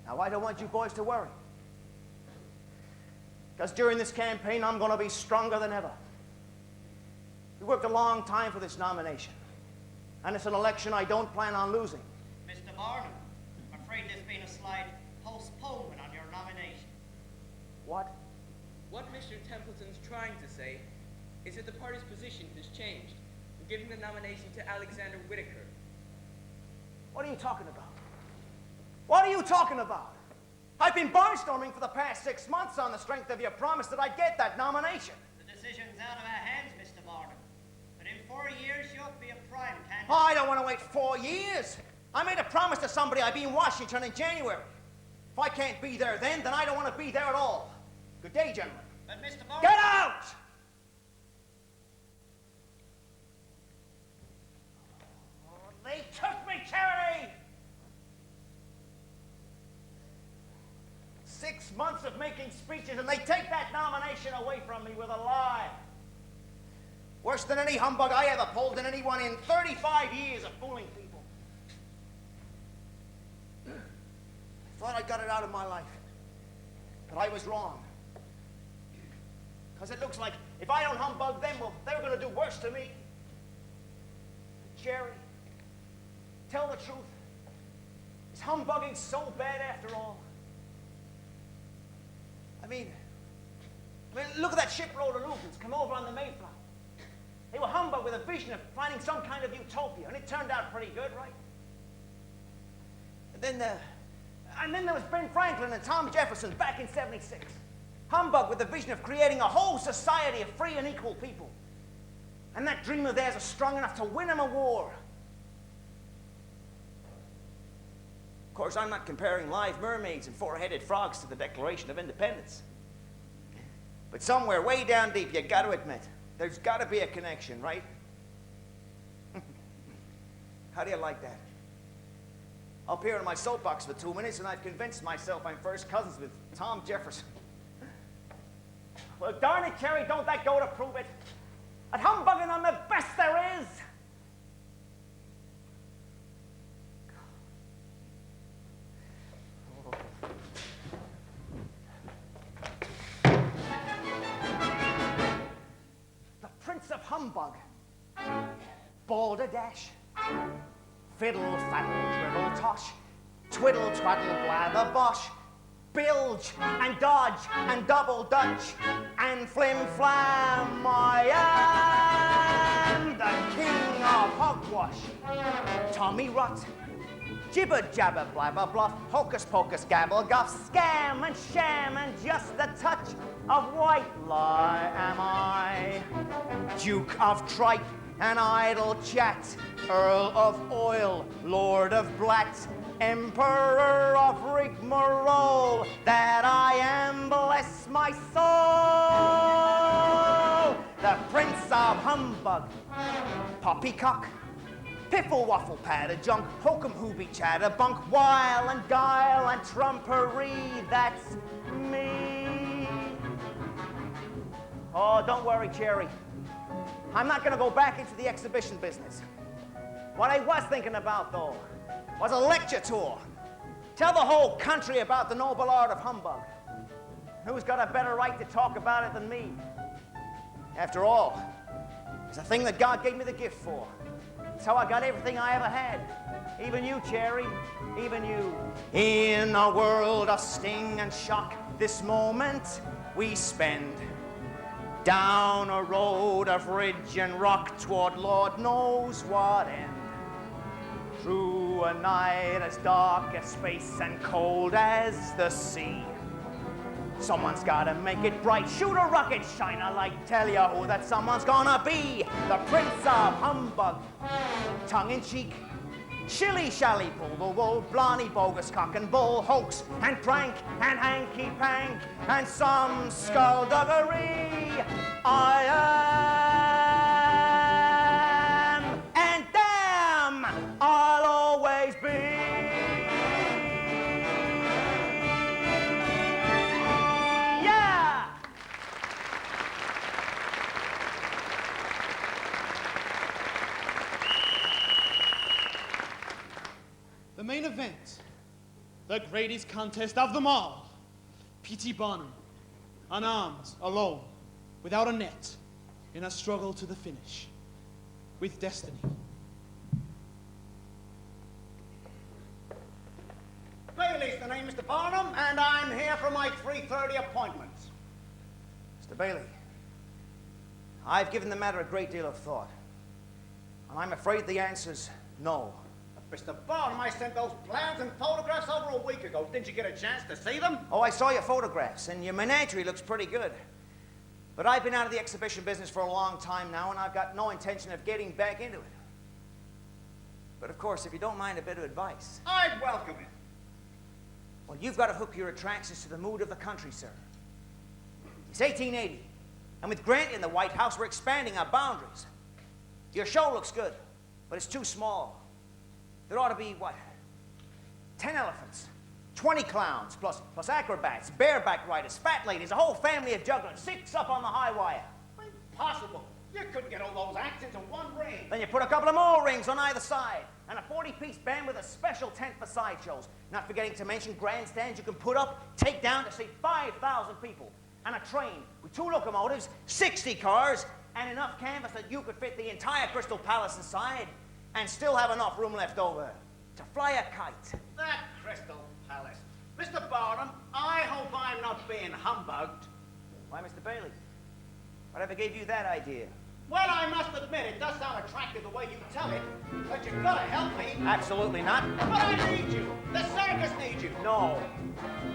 now, I don't want you boys to worry. Because during this campaign, I'm going to be stronger than ever. We worked a long time for this nomination. And it's an election I don't plan on losing. Mr. Barnum, I'm afraid there's been a slight postponement on your nomination. What? What Mr. Templeton's trying to say is that the party's position has changed, giving the nomination to Alexander Whitaker. What are you talking about? What are you talking about? I've been barnstorming for the past 6 months on the strength of your promise that I'd get that nomination. The decision's out of our hands, Mr. Barnum. But in 4 years, you'll be a prime candidate. Oh, I don't want to wait 4 years. I made a promise to somebody I'd be in Washington in January. If I can't be there then I don't want to be there at all. Good day, gentlemen. But Mr. Barnum... Get out! Oh, they took me, Charity! 6 months of making speeches, and they take that nomination away from me with a lie. Worse than any humbug I ever pulled than anyone in 35 years of fooling people. I thought I got it out of my life, but I was wrong. Because it looks like if I don't humbug them, well, they're going to do worse to me. Jerry, tell the truth. Is humbugging so bad after all? I mean, look at that shipload of Lutherans come over on the Mayflower. They were humbugged with a vision of finding some kind of utopia, and it turned out pretty good, right? And then there was Ben Franklin and Tom Jefferson back in '76. Humbug with the vision of creating a whole society of free and equal people. And that dream of theirs was strong enough to win them a war. Of course, I'm not comparing live mermaids and four-headed frogs to the Declaration of Independence. But somewhere way down deep, you got to admit, there's got to be a connection, right? How do you like that? Up here in my soapbox for 2 minutes, and I've convinced myself I'm first cousins with Tom Jefferson. Well, darn it, Cherry, don't that go to prove it? At humbugging, I'm the best there is. The Prince of Humbug. Balderdash. Fiddle, faddle, dribble, tosh, twiddle, twaddle, blather, bosh, bilge, and dodge, and double dutch, and flim flam. I am the king of hogwash. Tommy Rot, jibber jabber, blabber bluff, hocus pocus, gabble guff, scam and sham, and just a touch of white lie am I. Duke of tripe and idle chat, Earl of oil, Lord of blat, Emperor of rigmarole, that I am, bless my soul. The Prince of Humbug, Poppycock, Piffle waffle patter junk, hokum hooby chatter bunk, wile and guile and trumpery, that's me. Oh, don't worry, Cherry. I'm not gonna go back into the exhibition business. What I was thinking about, though, was a lecture tour. Tell the whole country about the noble art of humbug. Who's got a better right to talk about it than me? After all, it's a thing that God gave me the gift for. It's how I got everything I ever had. Even you, Cherry, even you. In a world of sting and shock, this moment we spend down a road of ridge and rock toward Lord knows what end. Through a night as dark as space and cold as the sea. Someone's gotta make it bright. Shoot a rocket, shine a light. Tell you who that someone's gonna be. The Prince of Humbug. Tongue-in-cheek, shilly-shally, pull the wool, blarney, bogus, cock and bull, hoax and prank and hanky-pank and some skullduggery. I am, and damn, I'll always be. The main event, the greatest contest of them all. P.T. Barnum, unarmed, alone, without a net, in a struggle to the finish, with destiny. Bailey's the name, Mr. Barnum, and I'm here for my 3:30 appointment. Mr. Bailey, I've given the matter a great deal of thought, and I'm afraid the answer's no. Mr. Barnum, I sent those plans and photographs over a week ago. Didn't you get a chance to see them? Oh, I saw your photographs, and your menagerie looks pretty good. But I've been out of the exhibition business for a long time now, and I've got no intention of getting back into it. But of course, if you don't mind a bit of advice. I'd welcome it. Well, you've got to hook your attractions to the mood of the country, sir. It's 1880, and with Grant in the White House, we're expanding our boundaries. Your show looks good, but it's too small. There ought to be, what, 10 elephants, 20 clowns, plus acrobats, bareback riders, fat ladies, a whole family of jugglers, 6 up on the high wire. Impossible. You couldn't get all those acts into one ring. Then you put a couple of more rings on either side, and a 40-piece band with a special tent for sideshows. Not forgetting to mention grandstands you can put up, take down to seat 5,000 people, and a train with 2 locomotives, 60 cars, and enough canvas that you could fit the entire Crystal Palace inside, and still have enough room left over to fly a kite. That Crystal Palace. Mr. Barnum, I hope I'm not being humbugged. Why, Mr. Bailey, whatever gave you that idea? Well, I must admit, it does sound attractive the way you tell it, but you've got to help me. Absolutely not. But I need you. The circus needs you. No.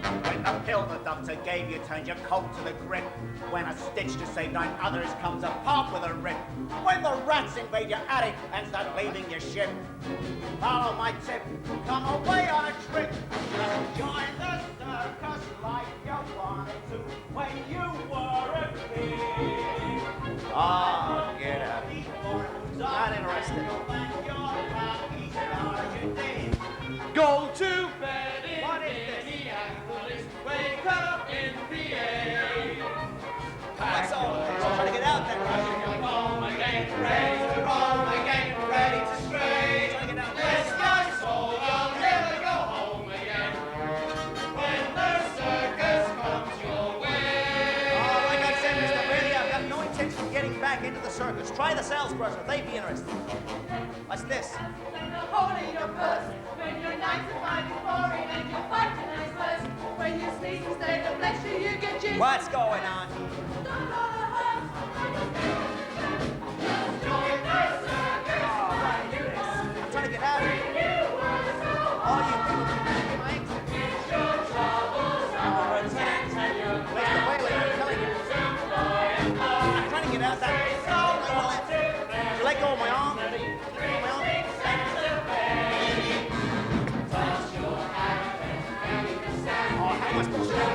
When the pillar doctor gave you, turned your coat to the grip. When a stitch to save 9 others comes apart with a rip. When the rats invade your attic and start leaving your ship. Follow my tip. Come away on a trip. Just join the circus like you wanted to when you were a kid. Ah, get out. Not interested. Go to bed in Minneapolis, wake up in PA. That's all. Trying to get out there. Home again, ready to roam again, ready to stray. Bless my soul, I'll never go home again. When the circus comes your way. Oh, like I said, Mr. Bailey, I've got no intention of getting back into the circus. Try the salesperson. They'd be interested. I still this. And the hole in your purse. When your 9 to 5 is boring and you fight a nice verse. When you sneeze instead of bless you get jizzed. What's going on? I'm trying to get out of here. All you people can make my exit. Mr. Bailey, I'm telling you. I'm trying to get out that. You let go of my arm. Let go of my arm. Oh, how am I supposed to do this?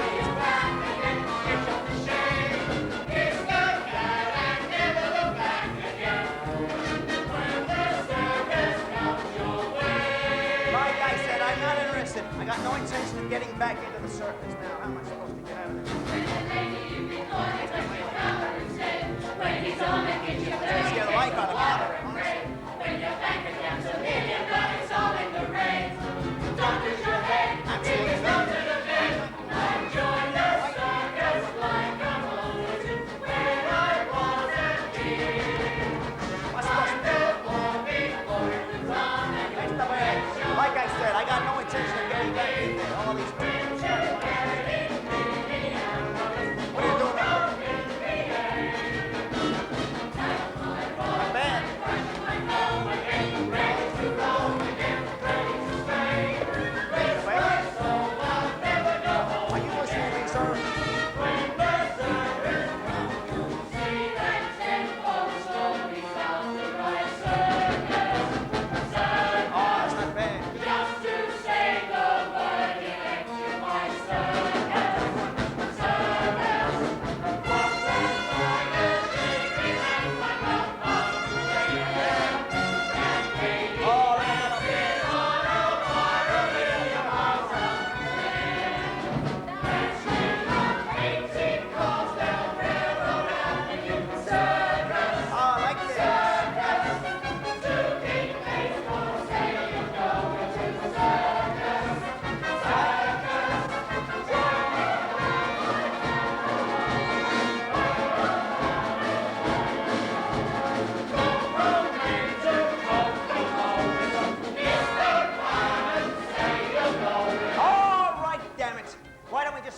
I got no intention of getting back into the circus now. How am I supposed to get out of this? When he's on and gets you Takes the life out of me, honestly. When your bank account's $1 million, but it's all in the red. Don't lose your head. Absolutely not. Join the circus like I'm older too. When I was a kid. What's supposed to do? Like I said, I got no intention of getting back in there. All these people. What are you doing now? Not bad. Are you listening to me, sir?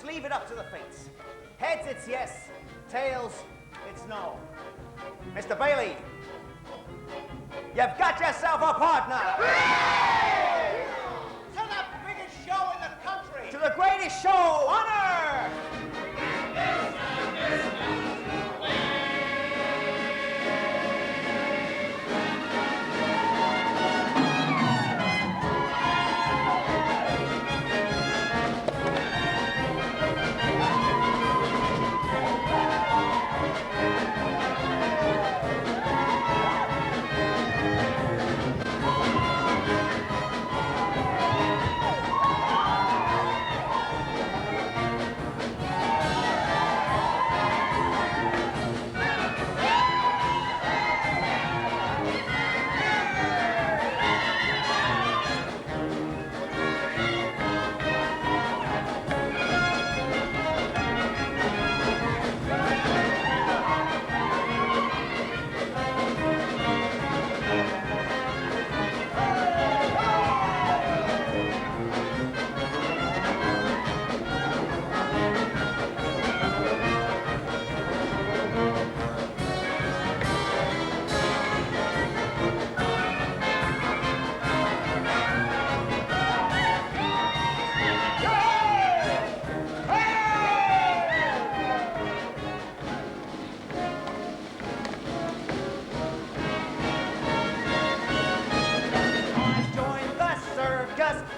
Leave it up to the fates. Heads, it's yes. Tails, it's no. Mr. Bailey, you've got yourself a partner. To the biggest show in the country. To the greatest show on earth.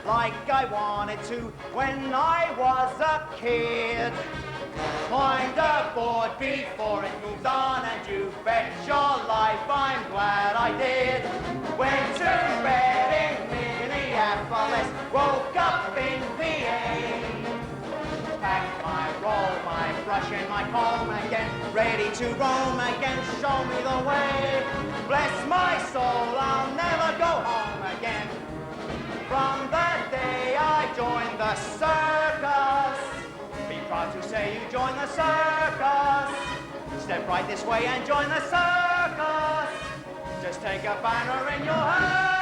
Like I wanted to when I was a kid. Climbed aboard before it moved on, and you bet your life I'm glad I did. Went to bed in Minneapolis, woke up in VA. Packed my roll, my brush and my comb again, ready to roam again, show me the way. Bless my soul, I'll never go home again. From the day I joined the circus, be proud to say you joined the circus. Step right this way and join the circus. Just take a banner in your hand.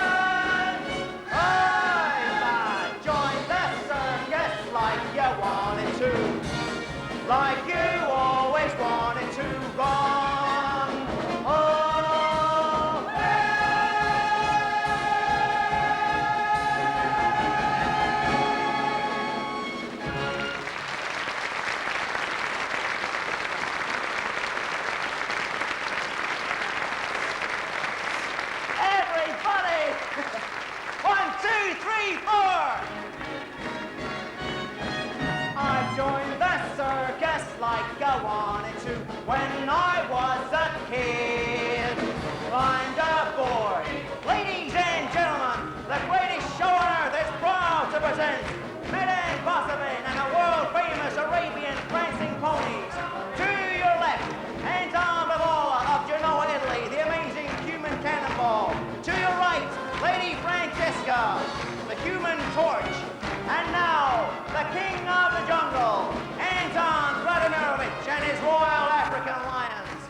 Africa, the Human Torch, and now the King of the Jungle, Anton Vladimirovich and his Royal African Lions.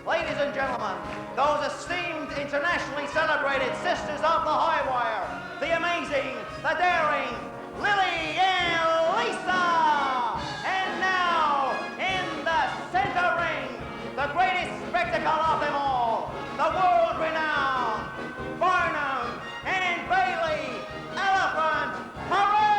Ladies and gentlemen, those esteemed internationally celebrated Sisters of the High Wire, the amazing, the daring, Lily and Lisa! And now, in the center ring, the greatest spectacle of them all, the world-renowned Barnum and Bailey Elephant Parade!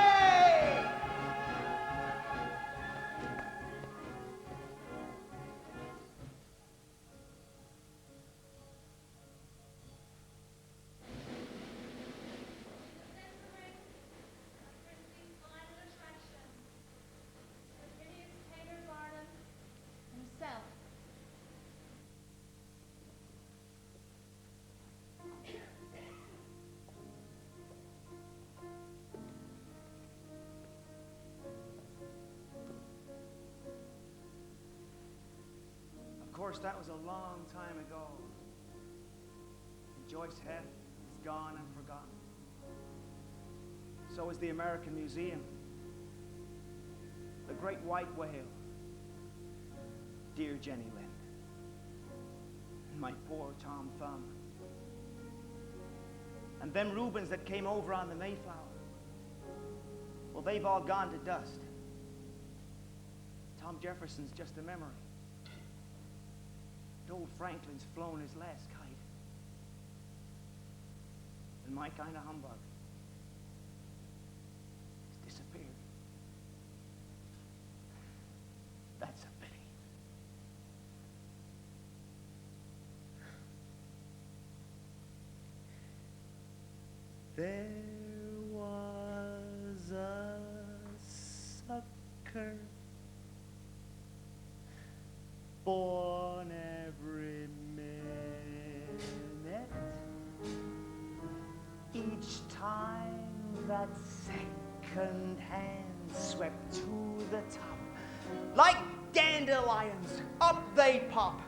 Of course, that was a long time ago. And Joyce Heth is gone and forgotten. So is the American Museum. The Great White Whale. Dear Jenny Lind. And my poor Tom Thumb. And them Rubens that came over on the Mayflower. Well, they've all gone to dust. Tom Jefferson's just a memory. And old Franklin's flown his last kite. And my kind of humbug has disappeared. That's a pity. There was a sucker born every minute. Each time that second hand swept to the top, like dandelions, up they pop.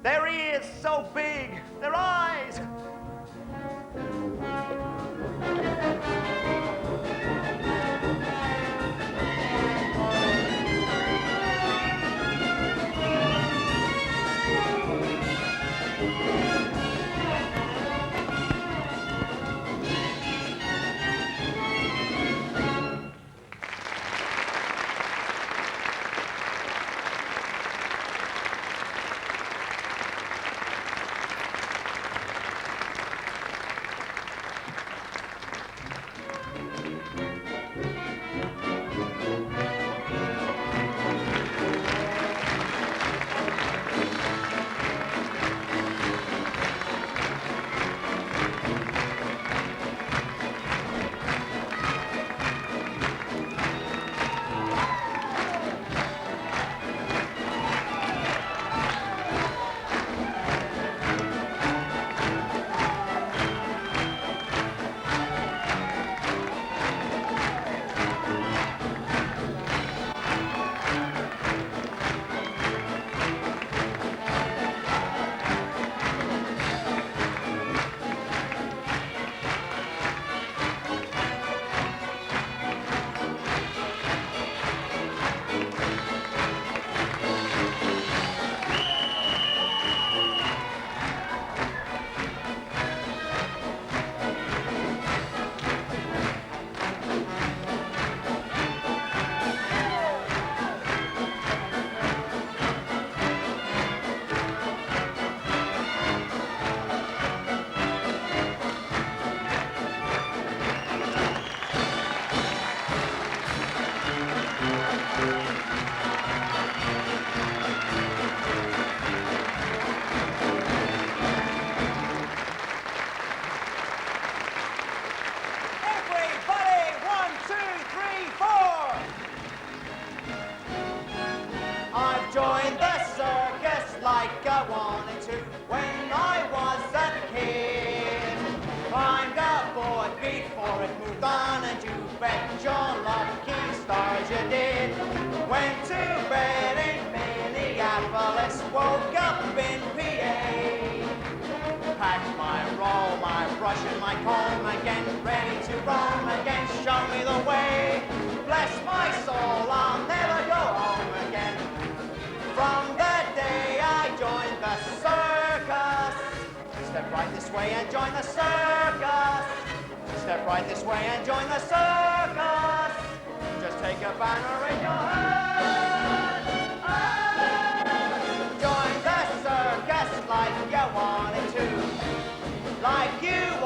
Their ears so big, their eyes. washing my comb again, ready to roam again. Show me the way, bless my soul, I'll never go home again. From the day I joined the circus, step right this way and join the circus. Step right this way and join the circus. Just take a banner in your hand. Join the circus like you wanted to, like you